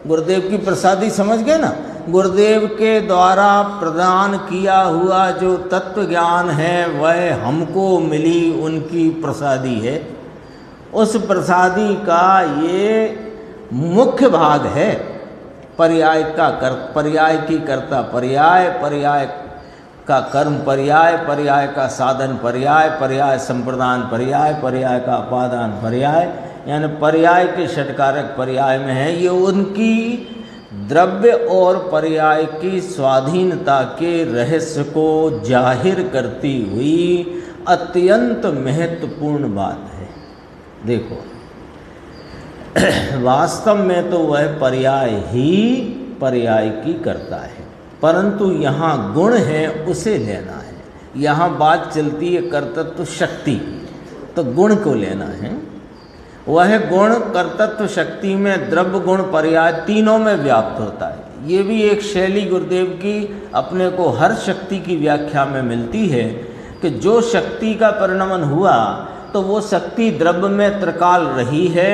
गुरुदेव की प्रसादी समझ गए ना? गुरुदेव के द्वारा प्रदान किया हुआ जो तत्व ज्ञान है वह हमको मिली, उनकी प्रसादी है। उस प्रसादी का ये मुख्य भाग है। पर्याय का पर्याय की कर्ता पर्याय, पर्याय का कर्म पर्याय, पर्याय का साधन पर्याय, पर्याय संप्रदान पर्याय, पर्याय का अपादान पर्याय, यानी पर्याय के षटकारक पर्याय में है। ये उनकी द्रव्य और पर्याय की स्वाधीनता के रहस्य को जाहिर करती हुई अत्यंत महत्वपूर्ण बात है। देखो वास्तव में तो वह पर्याय ही पर्याय की करता है, परंतु यहाँ गुण है उसे लेना है। यहाँ बात चलती है कर्तृत्व शक्ति, तो गुण को लेना है। वह गुण कर्तृत्व शक्ति में द्रव्य गुण पर्याय तीनों में व्याप्त होता है। ये भी एक शैली गुरुदेव की अपने को हर शक्ति की व्याख्या में मिलती है कि जो शक्ति का परिणमन हुआ तो वो शक्ति द्रव्य में त्रिकाल रही है,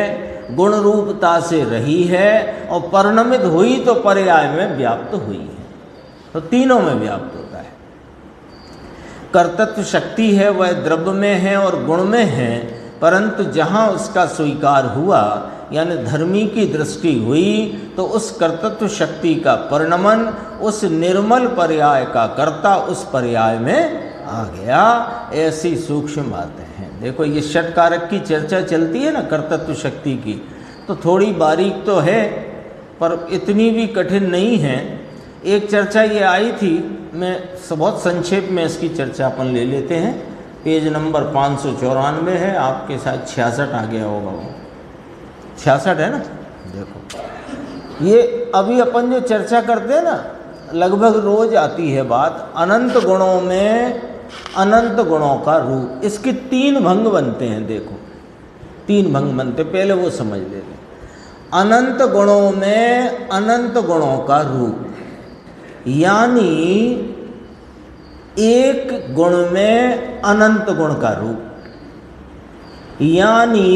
गुण रूपता से रही है और परिणमित हुई तो पर्याय में व्याप्त हुई है। तो तीनों में व्याप्त होता है। कर्तृत्व शक्ति है वह द्रव्य में है और गुण में है, परंतु जहाँ उसका स्वीकार हुआ यानी धर्मी की दृष्टि हुई तो उस कर्तृत्व शक्ति का परिणमन उस निर्मल पर्याय का कर्ता उस पर्याय में आ गया। ऐसी सूक्ष्म बातें हैं। देखो ये षट कारक की चर्चा चलती है ना कर्तृत्व शक्ति की, तो थोड़ी बारीक तो है पर इतनी भी कठिन नहीं है। एक चर्चा ये आई थी, मैं बहुत संक्षेप में इसकी चर्चा अपन ले लेते हैं। पेज नंबर 594 है, आपके साथ 66 आ गया होगा, वो 66 है ना। देखो ये अभी अपन जो चर्चा करते हैं ना लगभग रोज आती है बात, अनंत गुणों में अनंत गुणों का रूप। इसके 3 भंग बनते हैं। देखो 3 भंग बनते, पहले वो समझ लेते हैं। अनंत गुणों में अनंत गुणों का रूप, यानी एक गुण में अनंत गुण का रूप, यानी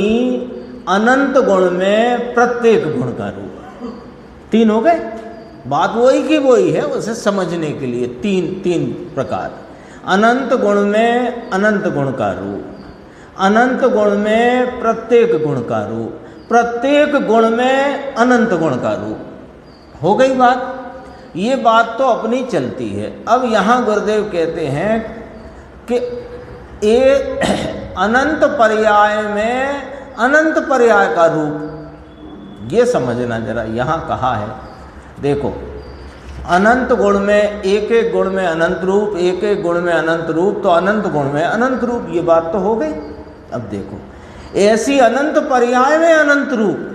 अनंत गुण में प्रत्येक गुण का रूप। 3 हो गए। बात वही की वही है, उसे समझने के लिए 3 प्रकार। अनंत गुण में अनंत गुण का रूप, अनंत गुण में प्रत्येक गुण का रूप, प्रत्येक गुण में अनंत गुण का रूप। हो गई बात। ये बात तो अपनी चलती है। अब यहाँ गुरुदेव कहते हैं कि अनंत पर्याय में अनंत पर्याय का रूप, ये समझना जरा। यहाँ कहा है देखो अनंत गुण में एक एक गुण में अनंत रूप, एक एक गुण में अनंत रूप, तो अनंत गुण में अनंत रूप, ये बात तो हो गई। अब देखो ऐसी अनंत पर्याय में अनंत रूप,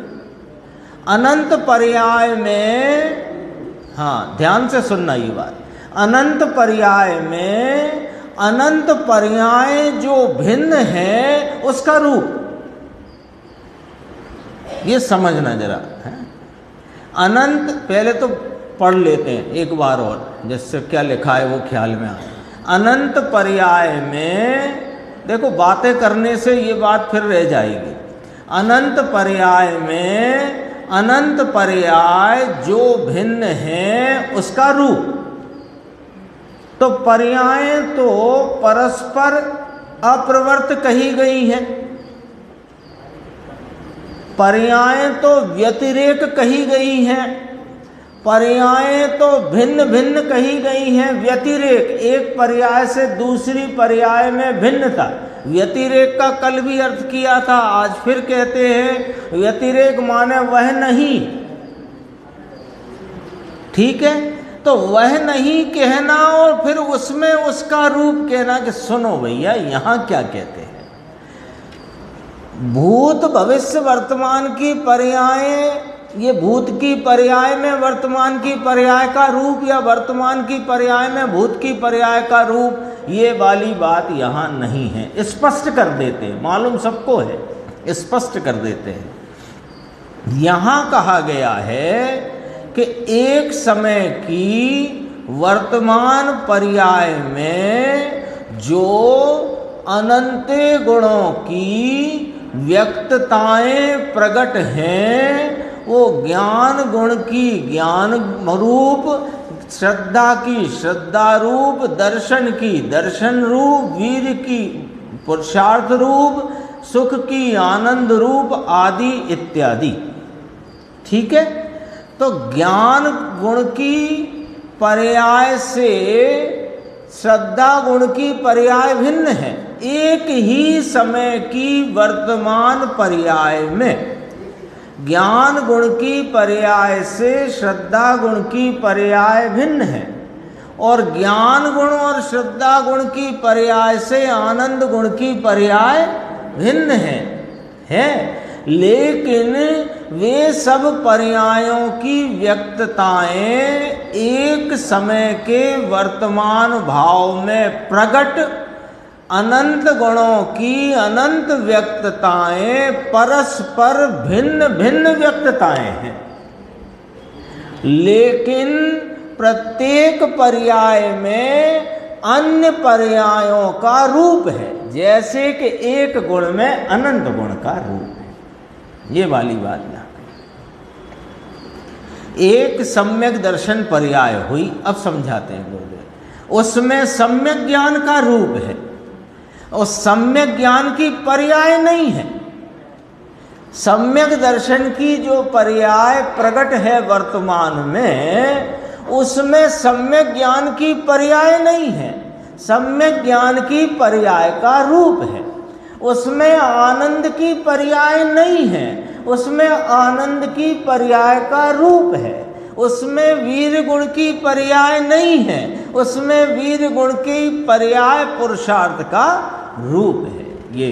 अनंत पर्याय में, हाँ ध्यान से सुनना ये बात, अनंत पर्याय में अनंत पर्याय जो भिन्न है उसका रूप, ये समझना जरा है। अनंत, पहले तो पढ़ लेते हैं एक बार और, जिससे क्या लिखा है वो ख्याल में आए। अनंत पर्याय में, देखो बातें करने से ये बात फिर रह जाएगी। अनंत पर्याय में अनंत पर्याय जो भिन्न है उसका रूप। तो पर्याय तो परस्पर अप्रवर्त कही गई है, पर्याय तो व्यतिरेक कही गई है, पर्याय तो भिन्न भिन्न कही गई हैं। व्यतिरेक, एक पर्याय से दूसरी पर्याय में भिन्नता, व्यतिरेक का कल भी अर्थ किया था, आज फिर कहते हैं व्यतिरेक माने वह नहीं, ठीक है। तो वह नहीं कहना और फिर उसमें उसका रूप कहना कि सुनो भैया यहां क्या कहते हैं, भूत भविष्य वर्तमान की पर्याय, ये भूत की पर्याय में वर्तमान की पर्याय का रूप या वर्तमान की पर्याय में भूत की पर्याय का रूप, ये वाली बात यहाँ नहीं है। स्पष्ट कर देते हैं, मालूम सबको है, स्पष्ट कर देते हैं। यहाँ कहा गया है कि एक समय की वर्तमान पर्याय में जो अनंत गुणों की व्यक्तताएं प्रकट हैं वो ज्ञान गुण की ज्ञान रूप, श्रद्धा की श्रद्धा रूप, दर्शन की दर्शन रूप, वीर की पुरुषार्थ रूप, सुख की आनंद रूप आदि इत्यादि, ठीक है। तो ज्ञान गुण की पर्याय से श्रद्धा गुण की पर्याय भिन्न है। एक ही समय की वर्तमान पर्याय में ज्ञान गुण की पर्याय से श्रद्धा गुण की पर्याय भिन्न है, और ज्ञान गुण और श्रद्धा गुण की पर्याय से आनंद गुण की पर्याय भिन्न है। लेकिन वे सब पर्यायों की व्यक्तताएं एक समय के वर्तमान भाव में प्रकट अनंत गुणों की अनंत व्यक्तताएं परस्पर भिन्न भिन्न व्यक्तताएं हैं, लेकिन प्रत्येक पर्याय में अन्य पर्यायों का रूप है। जैसे कि एक गुण में अनंत गुण का रूप है, ये वाली बात ना। एक सम्यक दर्शन पर्याय हुई, अब समझाते हैं गुरुदेव। उसमें सम्यक ज्ञान का रूप है और सम्यक ज्ञान की पर्याय नहीं है। सम्यक दर्शन की जो पर्याय प्रकट है वर्तमान में, उसमें सम्यक ज्ञान की पर्याय नहीं है, सम्यक ज्ञान की पर्याय का रूप है। उसमें आनंद की पर्याय नहीं है, उसमें आनंद की पर्याय का रूप है। उसमें वीर गुण की पर्याय नहीं है, उसमें वीर गुण की पर्याय पुरुषार्थ का रूप है। ये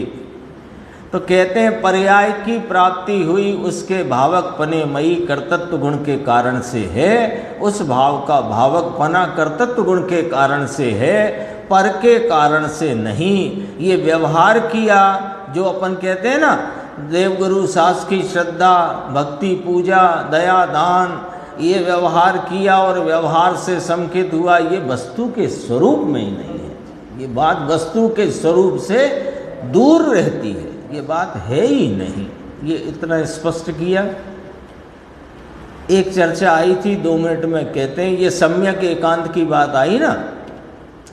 तो कहते हैं पर्याय की प्राप्ति हुई उसके भावकपने मई कर्तृत्व गुण के कारण से है, उस भाव का भावकपना कर्तृत्व गुण के कारण से है, पर के कारण से नहीं। ये व्यवहार किया जो अपन कहते हैं ना, देवगुरु शास्त्र की श्रद्धा भक्ति पूजा दया दान, ये व्यवहार किया और व्यवहार से संकित हुआ, ये वस्तु के स्वरूप में ही नहीं है। ये बात वस्तु के स्वरूप से दूर रहती है, ये बात है ही नहीं। ये इतना स्पष्ट किया। एक चर्चा आई थी 2 मिनट में, कहते हैं ये सम्यक एकांत की बात आई ना,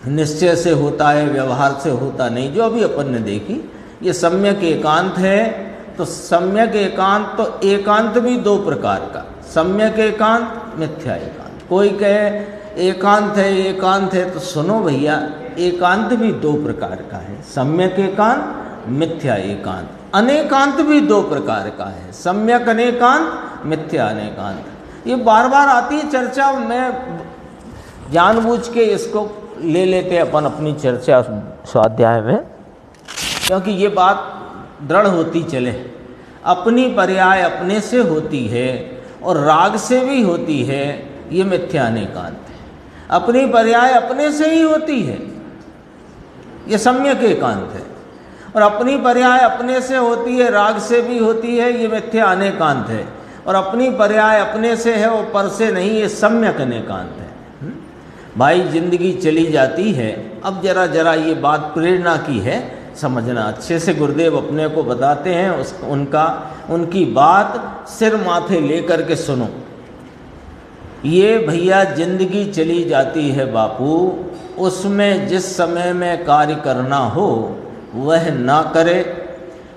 निश्चय से होता है व्यवहार से होता नहीं, जो अभी अपन ने देखी। ये सम्यक एकांत है, तो सम्यक एकांत तो एकांत भी 2 प्रकार का, सम्यक एकांत मिथ्या एकांत। कोई कहे एकांत है तो सुनो भैया, एकांत भी 2 प्रकार का है, सम्यक एकांत मिथ्या एकांत। अनेकांत भी 2 प्रकार का है, सम्यक अनेकांत मिथ्या अनेकांत। ये बार बार आती है चर्चा, मैं जानबूझ के इसको ले लेते अपन अपनी चर्चा स्वाध्याय में, क्योंकि ये बात दृढ़ होती चले। अपनी पर्याय अपने से होती है और राग से भी होती है, ये मिथ्या अनेकांत है। अपनी पर्याय अपने से ही होती है, ये सम्यक एकांत है। और अपनी पर्याय अपने से होती है, राग से भी होती है, ये मिथ्या अनेकांत है। और अपनी पर्याय अपने से है, वो पर से नहीं, ये सम्यक अनेकांत है। भाई जिंदगी चली जाती है। अब जरा जरा ये बात प्रेरणा की है, समझना अच्छे से। गुरुदेव अपने को बताते हैं, उनकी बात सिर माथे लेकर के सुनो। ये भैया जिंदगी चली जाती है बापू, उसमें जिस समय में कार्य करना हो वह ना करे,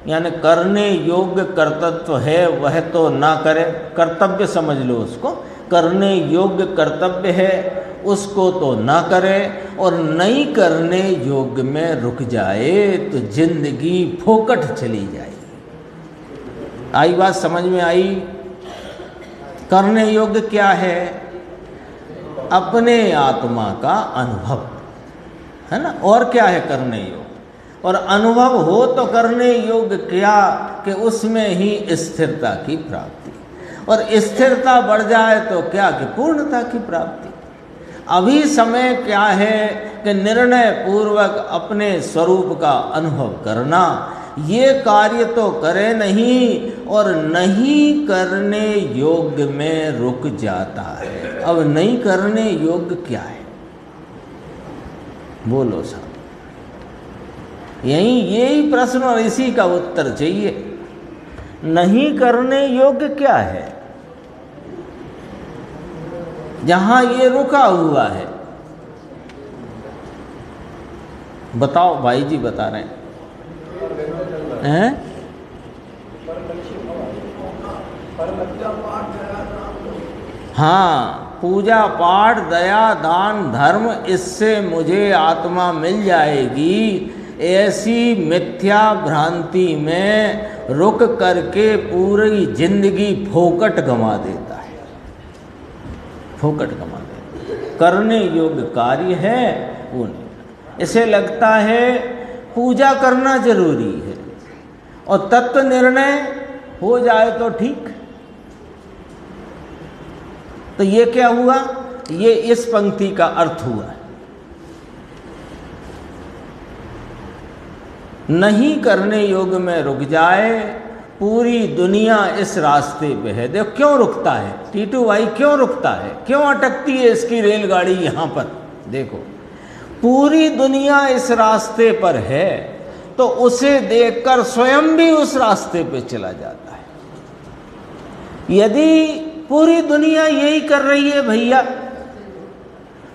यानी करने योग्य कर्तव्य है वह तो ना करे। कर्तव्य समझ लो उसको, करने योग्य कर्तव्य है उसको तो ना करे, और नहीं करने योग्य में रुक जाए तो जिंदगी फोकट चली जाएगी। आई बात समझ में आई? करने योग्य क्या है? अपने आत्मा का अनुभव है ना, और क्या है करने योग्य? और अनुभव हो तो करने योग्य क्या कि उसमें ही स्थिरता की प्राप्ति, और स्थिरता बढ़ जाए तो क्या कि पूर्णता की प्राप्ति। अभी समय क्या है कि निर्णय पूर्वक अपने स्वरूप का अनुभव करना। ये कार्य तो करे नहीं और नहीं करने योग्य में रुक जाता है। अब नहीं करने योग्य क्या है? बोलो साहब, यही प्रश्न और इसी का उत्तर चाहिए। नहीं करने योग्य क्या है? जहां ये रुका हुआ है, बताओ भाई जी, बता रहे हैं? हाँ, पूजा पाठ दया दान धर्म, इससे मुझे आत्मा मिल जाएगी, ऐसी मिथ्या भ्रांति में रुक करके पूरी जिंदगी फोकट गंवा देता है, फोकट गंवा देता है। करने योग्य कार्य है वो नहीं। इसे लगता है पूजा करना जरूरी है और तत्व निर्णय हो जाए तो ठीक। तो ये क्या हुआ? ये इस पंक्ति का अर्थ हुआ। नहीं करने योग्य में रुक जाए, पूरी दुनिया इस रास्ते पे है। देखो क्यों रुकता है टीटू भाई, क्यों रुकता है, क्यों अटकती है इसकी रेलगाड़ी यहाँ पर? देखो पूरी दुनिया इस रास्ते पर है तो उसे देखकर स्वयं भी उस रास्ते पे चला जाता है। यदि पूरी दुनिया यही कर रही है भैया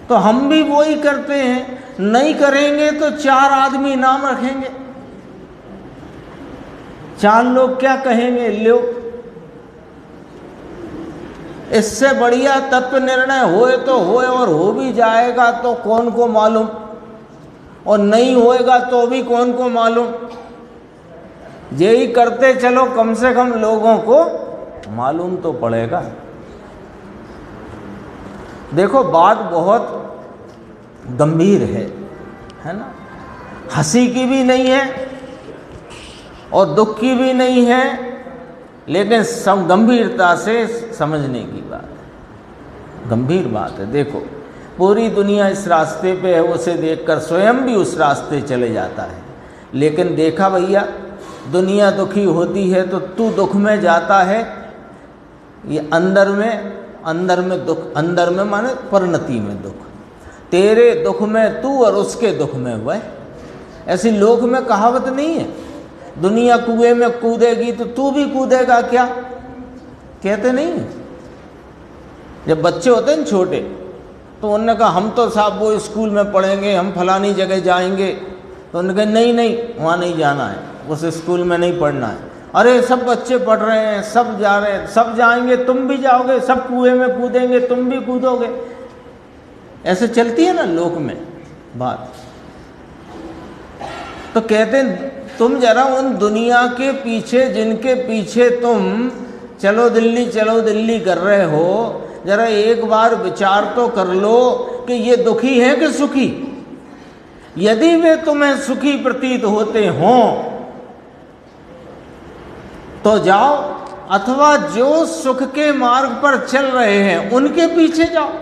तो हम भी वही करते हैं। नहीं करेंगे तो चार आदमी नाम रखेंगे, चार लोग क्या कहेंगे, लो इससे बढ़िया तत्व निर्णय होए तो होए, और हो भी जाएगा तो कौन को मालूम, और नहीं होएगा तो भी कौन को मालूम। यही करते चलो, कम से कम लोगों को मालूम तो पड़ेगा। देखो बात बहुत गंभीर है ना, हंसी की भी नहीं है और दुख की भी नहीं है, लेकिन गंभीरता से समझने की बात है, गंभीर बात है। देखो पूरी दुनिया इस रास्ते पे है, उसे देखकर स्वयं भी उस रास्ते चले जाता है। लेकिन देखा भैया, दुनिया दुखी होती है तो तू दुख में जाता है। ये अंदर में दुख, अंदर में माने परिणति में दुख, तेरे दुख में तू और उसके दुख में वह। ऐसी लोक में कहावत नहीं है, दुनिया कुएं में कूदेगी तो तू भी कूदेगा क्या? कहते नहीं है। जब बच्चे होते हैं छोटे तो उन्होंने कहा हम तो साहब वो स्कूल में पढ़ेंगे, हम फलानी जगह जाएंगे। तो उन्होंने कहा नहीं नहीं, वहाँ नहीं जाना है, उस स्कूल में नहीं पढ़ना है। अरे सब बच्चे पढ़ रहे हैं, सब जा रहे हैं, सब जाएंगे, तुम भी जाओगे, सब कुएं में कूदेंगे, तुम भी कूदोगे। ऐसे चलती है ना लोक में बात। तो कहते हैं तुम जरा उन दुनिया के पीछे, जिनके पीछे तुम चलो दिल्ली कर रहे हो, जरा एक बार विचार तो कर लो कि ये दुखी है कि सुखी। यदि वे तुम्हें सुखी प्रतीत होते हों तो जाओ, अथवा जो सुख के मार्ग पर चल रहे हैं उनके पीछे जाओ।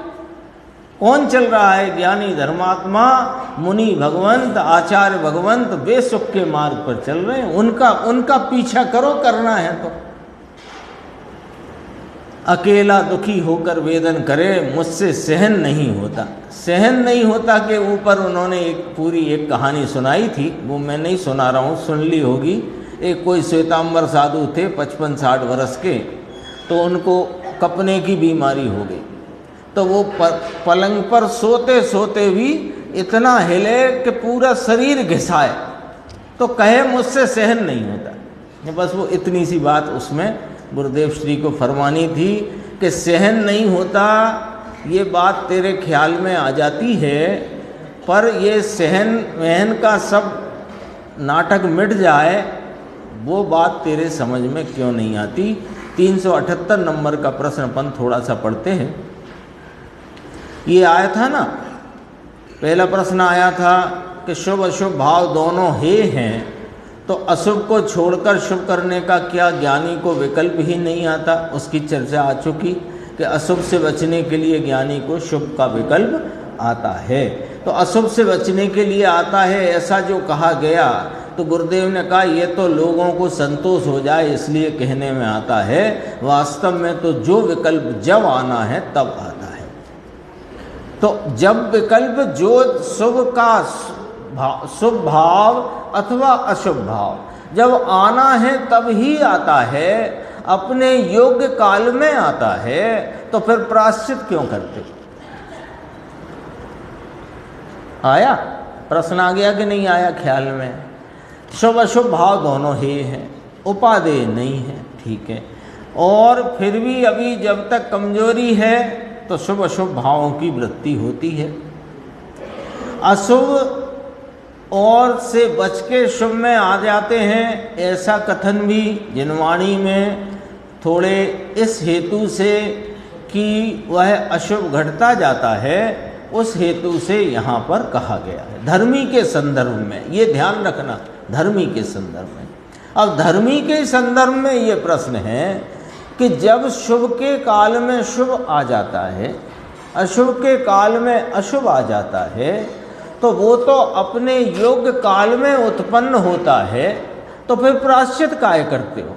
कौन चल रहा है? ज्ञानी धर्मात्मा, मुनि भगवंत, आचार्य भगवंत, वे सुख के मार्ग पर चल रहे हैं, उनका पीछा करो, करना है तो। अकेला दुखी होकर वेदन करे, मुझसे सहन नहीं होता। सहन नहीं होता के ऊपर उन्होंने एक कहानी सुनाई थी, वो मैं नहीं सुना रहा हूँ, सुन ली होगी। एक कोई श्वेतांबर साधु थे 55-60 वर्ष के, तो उनको कपने की बीमारी हो गई। तो वो पलंग पर सोते सोते भी इतना हिले कि पूरा शरीर घिसाए, तो कहे मुझसे सहन नहीं होता। बस वो इतनी सी बात उसमें गुरुदेव श्री को फरमानी थी कि सहन नहीं होता, ये बात तेरे ख्याल में आ जाती है, पर ये सहन वहन का सब नाटक मिट जाए, वो बात तेरे समझ में क्यों नहीं आती। 378 नंबर का प्रश्न अपन थोड़ा सा पढ़ते हैं। ये आया था ना, पहला प्रश्न आया था कि शुभ अशुभ भाव दोनों हे हैं, तो अशुभ को छोड़कर शुभ करने का क्या ज्ञानी को विकल्प ही नहीं आता? उसकी चर्चा आ चुकी कि अशुभ से बचने के लिए ज्ञानी को शुभ का विकल्प आता है। तो अशुभ से बचने के लिए आता है ऐसा जो कहा गया, तो गुरुदेव ने कहा ये तो लोगों को संतोष हो जाए इसलिए कहने में आता है, वास्तव में तो जो विकल्प जब आना है तब आता है। तो जब विकल्प जो शुभ भाव अथवा अशुभ भाव जब आना है तब ही आता है, अपने योग्य काल में आता है, तो फिर प्रायश्चित क्यों करते? आया प्रश्न? आ गया कि नहीं आया ख्याल में? शुभ अशुभ भाव दोनों ही हैं, उपादेय नहीं है, ठीक है। और फिर भी अभी जब तक कमजोरी है तो शुभ अशुभ भावों की वृत्ति होती है। अशुभ और से बच के शुभ में आ जाते हैं, ऐसा कथन भी जिनवाणी में थोड़े इस हेतु से कि वह अशुभ घटता जाता है, उस हेतु से यहाँ पर कहा गया है धर्मी के संदर्भ में। ये ध्यान रखना, धर्मी के संदर्भ में। अब धर्मी के संदर्भ में ये प्रश्न है कि जब शुभ के काल में शुभ आ जाता है, अशुभ के काल में अशुभ आ जाता है, तो वो तो अपने योग्य काल में उत्पन्न होता है, तो फिर प्रायश्चित काहे करते हो?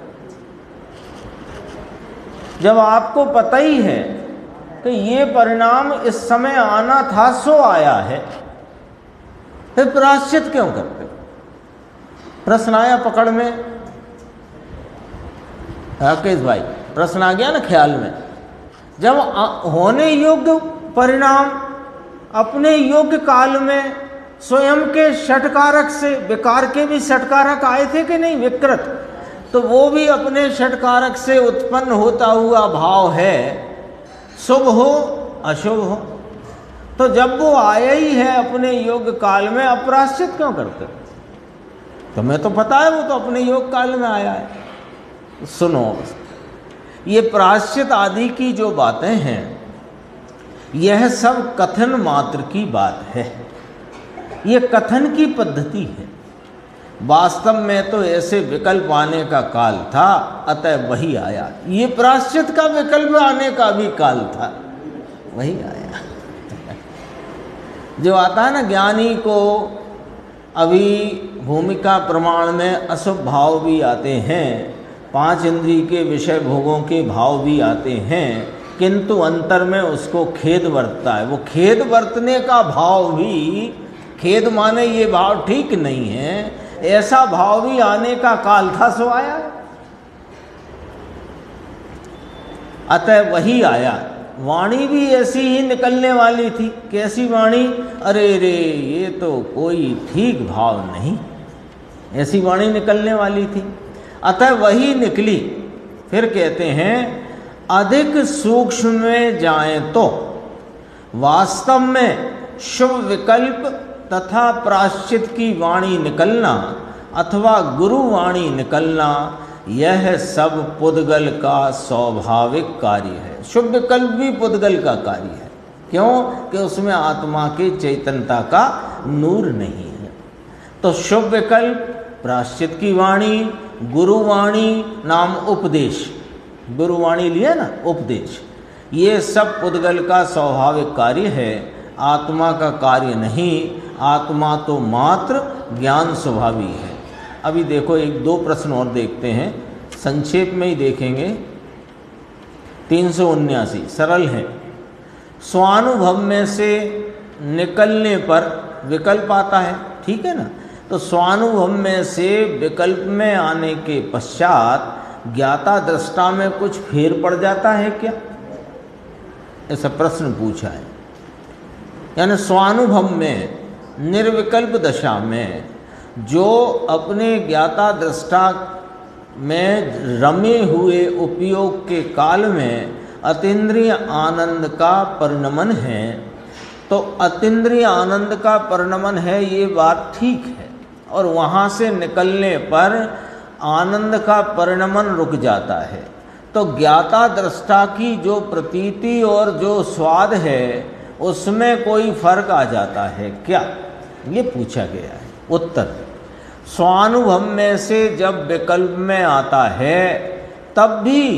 जब आपको पता ही है कि ये परिणाम इस समय आना था सो आया है, फिर प्रायश्चित क्यों करते हो? प्रश्न आया पकड़ में? राकेश भाई प्रश्न आ गया ना ख्याल में? जब होने योग्य परिणाम अपने योग्य काल में स्वयं के षटकारक से, विकार के भी षटकारक आए थे कि नहीं, विकृत, तो वो भी अपने षटकारक से उत्पन्न होता हुआ भाव है, शुभ हो अशुभ हो। तो जब वो आया ही है अपने योग काल में, अपराश्चित क्यों करते? तुम्हें तो पता है वो तो अपने योग काल में आया है। सुनो, ये प्रायश्चित आदि की जो बातें हैं, यह सब कथन मात्र की बात है, ये कथन की पद्धति है। वास्तव में तो ऐसे विकल्प आने का काल था, अतः वही आया। ये प्रायश्चित का विकल्प आने का भी काल था, वही आया। जो आता है ना ज्ञानी को, अभी भूमिका प्रमाण में अशुभ भाव भी आते हैं, 5 इंद्रिय के विषय भोगों के भाव भी आते हैं, किंतु अंतर में उसको खेद बरतता है। वो खेद बरतने का भाव भी, खेद माने ये भाव ठीक नहीं है, ऐसा भाव भी आने का काल था सो आया, अतः वही आया। वाणी भी ऐसी ही निकलने वाली थी। कैसी वाणी? अरे रे ये तो कोई ठीक भाव नहीं, ऐसी वाणी निकलने वाली थी, अतः वही निकली। फिर कहते हैं अधिक सूक्ष्म में जाएं तो वास्तव में शुभ विकल्प तथा प्रायश्चित की वाणी निकलना अथवा गुरु वाणी निकलना, यह सब पुद्गल का स्वाभाविक कार्य है। शुभ विकल्प भी पुद्गल का कार्य है। क्यों? कि उसमें आत्मा की चैतन्यता का नूर नहीं है। तो शुभ विकल्प, प्रायश्चित की वाणी, गुरुवाणी नाम उपदेश, गुरुवाणी लिया ना उपदेश, ये सब पुद्गल का स्वाभाविक कार्य है, आत्मा का कार्य नहीं। आत्मा तो मात्र ज्ञान स्वभावी है। अभी देखो एक दो प्रश्न और देखते हैं, संक्षेप में ही देखेंगे। 379 सरल है। स्वानुभव में से निकलने पर विकल्प आता है, ठीक है ना। तो स्वानुभव में से विकल्प में आने के पश्चात ज्ञाता दृष्टा में कुछ फेर पड़ जाता है क्या, ऐसा प्रश्न पूछा है। यानी स्वानुभव में निर्विकल्प दशा में जो अपने ज्ञाता दृष्टा में रमे हुए उपयोग के काल में अतीन्द्रिय आनंद का परिणमन है, तो अतीन्द्रिय आनंद का परिणमन है, ये बात ठीक है। और वहाँ से निकलने पर आनंद का परिणमन रुक जाता है। तो ज्ञाता दृष्टा की जो प्रतीति और जो स्वाद है उसमें कोई फर्क आ जाता है क्या, ये पूछा गया है। उत्तर, स्वानुभव में से जब विकल्प में आता है तब भी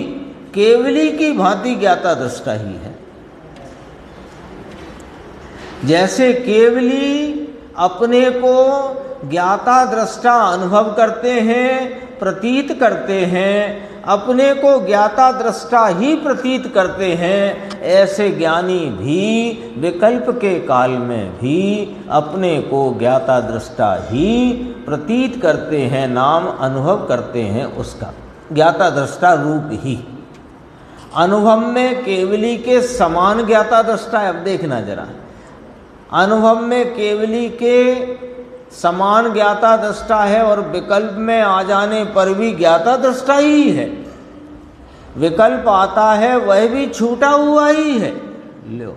केवली की भांति ज्ञाता दृष्टा ही है। जैसे केवली अपने को ज्ञाता दृष्टा अनुभव करते हैं, प्रतीत करते हैं, अपने को ज्ञाता दृष्टा ही प्रतीत करते हैं, ऐसे ज्ञानी भी विकल्प के काल में भी अपने को ज्ञाता दृष्टा ही प्रतीत करते हैं, नाम अनुभव करते हैं उसका, ज्ञाता दृष्टा रूप ही। अनुभव में केवली के समान ज्ञाता दृष्टा है। अब देखना जरा, अनुभव में केवली के समान ज्ञाता दृष्टा है और विकल्प में आ जाने पर भी ज्ञाता दृष्टा ही है। विकल्प आता है वह भी छूटा हुआ ही है। लो,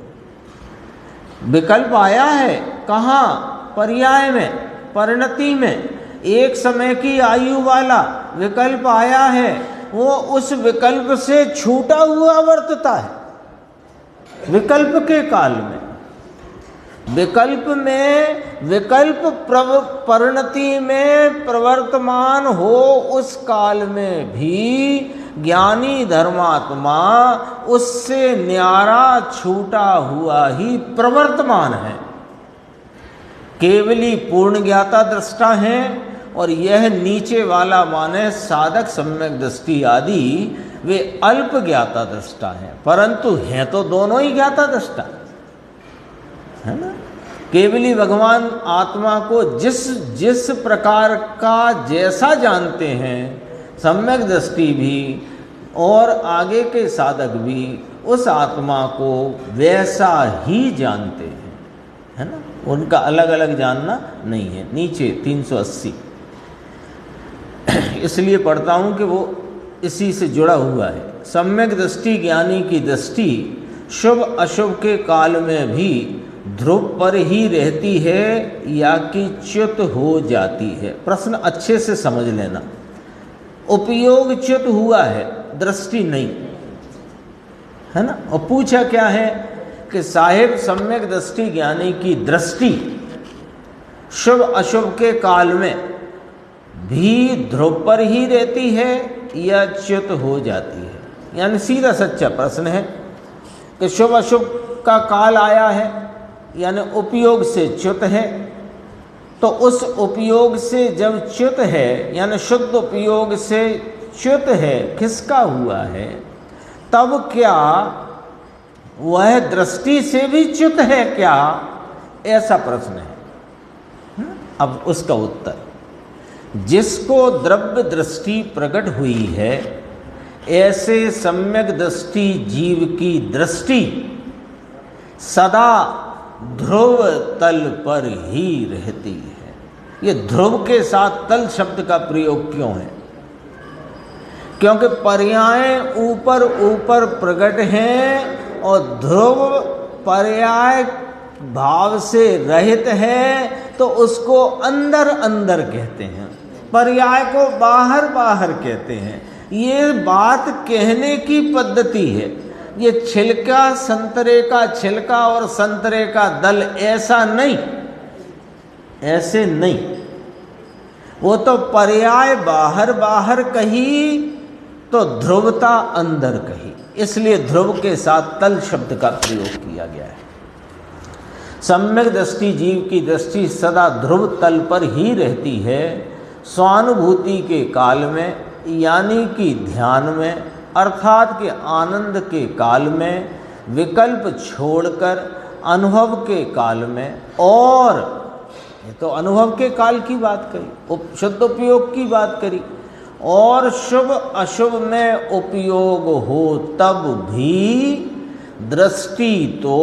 विकल्प आया है कहाँ, पर्याय में, परिणति में, एक समय की आयु वाला विकल्प आया है, वो उस विकल्प से छूटा हुआ वर्तता है विकल्प के काल में। विकल्प में, विकल्प परिणति में प्रवर्तमान हो उस काल में भी ज्ञानी धर्मात्मा उससे न्यारा छूटा हुआ ही प्रवर्तमान है। केवली पूर्ण ज्ञाता दृष्टा है और यह नीचे वाला माने साधक सम्यक दृष्टि आदि वे अल्प ज्ञाता दृष्टा हैं, परंतु हैं तो दोनों ही ज्ञाता दृष्टा है ना। केवली भगवान आत्मा को जिस जिस प्रकार का जैसा जानते हैं, सम्यक दृष्टि भी और आगे के साधक भी उस आत्मा को वैसा ही जानते हैं, है ना। उनका अलग अलग जानना नहीं है। नीचे 380 इसलिए पढ़ता हूँ कि वो इसी से जुड़ा हुआ है। सम्यक दृष्टि ज्ञानी की दृष्टि शुभ अशुभ के काल में भी ध्रुव पर ही रहती है या कि च्युत हो जाती है। प्रश्न अच्छे से समझ लेना। उपयोग च्युत हुआ है, दृष्टि नहीं, है ना। और पूछा क्या है कि साहिब सम्यक दृष्टि ज्ञानी की दृष्टि शुभ अशुभ के काल में भी ध्रुव पर ही रहती है या च्युत हो जाती है। यानी सीधा सच्चा प्रश्न है कि शुभ अशुभ का काल आया है, यानी उपयोग से च्युत है, तो उस उपयोग से जब च्युत है यानी शुद्ध उपयोग से च्युत है, खिसका हुआ है, तब क्या वह दृष्टि से भी च्युत है क्या, ऐसा प्रश्न है। अब उसका उत्तर, जिसको द्रव्य दृष्टि प्रकट हुई है ऐसे सम्यक दृष्टि जीव की दृष्टि सदा ध्रुव तल पर ही रहती है। ये ध्रुव के साथ तल शब्द का प्रयोग क्यों है? क्योंकि पर्याय ऊपर ऊपर प्रकट हैं और ध्रुव पर्याय भाव से रहित है, तो उसको अंदर अंदर कहते हैं, पर्याय को बाहर बाहर कहते हैं। ये बात कहने की पद्धति है। ये छिलका, संतरे का छिलका और संतरे का दल, ऐसा नहीं, ऐसे नहीं। वो तो पर्याय बाहर बाहर कही तो ध्रुवता अंदर कही, इसलिए ध्रुव के साथ तल शब्द का प्रयोग किया गया है। सम्यक दृष्टि जीव की दृष्टि सदा ध्रुव तल पर ही रहती है। स्वानुभूति के काल में यानी कि ध्यान में अर्थात के आनंद के काल में, विकल्प छोड़कर अनुभव के काल में, और ये तो अनुभव के काल की बात करी, शुद्ध उपयोग की बात करी, और शुभ अशुभ में उपयोग हो तब भी दृष्टि तो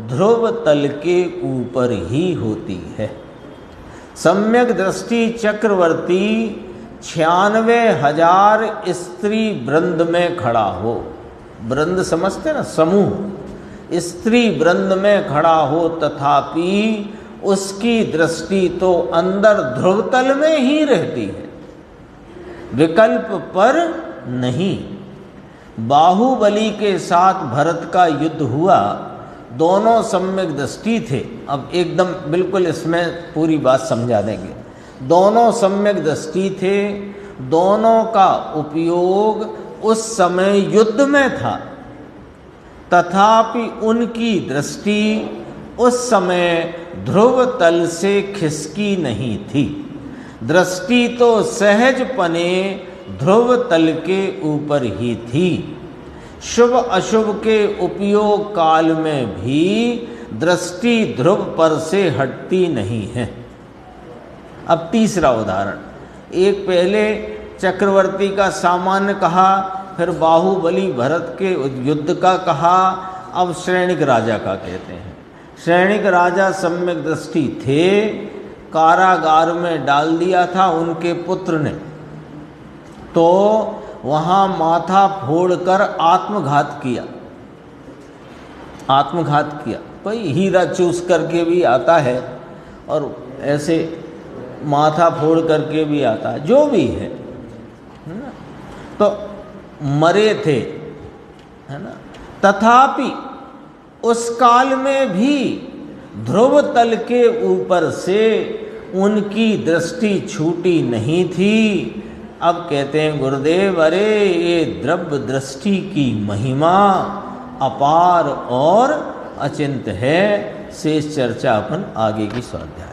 ध्रुव तल के ऊपर ही होती है। सम्यक दृष्टि चक्रवर्ती 96,000 स्त्री वृंद में खड़ा हो, वृंद समझते ना, समूह, स्त्री वृंद में खड़ा हो, तथापि उसकी दृष्टि तो अंदर ध्रुवतल में ही रहती है, विकल्प पर नहीं। बाहुबली के साथ भरत का युद्ध हुआ, दोनों सम्यक दृष्टि थे। अब एकदम बिल्कुल इसमें पूरी बात समझा देंगे। दोनों सम्यक दृष्टि थे, दोनों का उपयोग उस समय युद्ध में था, तथापि उनकी दृष्टि उस समय ध्रुव तल से खिसकी नहीं थी। दृष्टि तो सहज पने ध्रुव तल के ऊपर ही थी। शुभ अशुभ के उपयोग काल में भी दृष्टि ध्रुव पर से हटती नहीं है। अब तीसरा उदाहरण, एक पहले चक्रवर्ती का सामान्य कहा, फिर बाहुबली भरत के युद्ध का कहा, अब श्रेणिक राजा का कहते हैं। श्रेणिक राजा सम्यक दृष्टि थे, कारागार में डाल दिया था उनके पुत्र ने, तो वहाँ माथा फोड़कर आत्मघात किया। आत्मघात किया, कोई हीरा चूस करके भी आता है और ऐसे माथा फोड़ करके भी आता है, जो भी है ना, तो मरे थे, है ना। तथापि उस काल में भी ध्रुव तल के ऊपर से उनकी दृष्टि छूटी नहीं थी। अब कहते हैं गुरुदेव, अरे ये द्रव्य दृष्टि की महिमा अपार और अचिंत है। शेष चर्चा अपन आगे की स्वाध्याय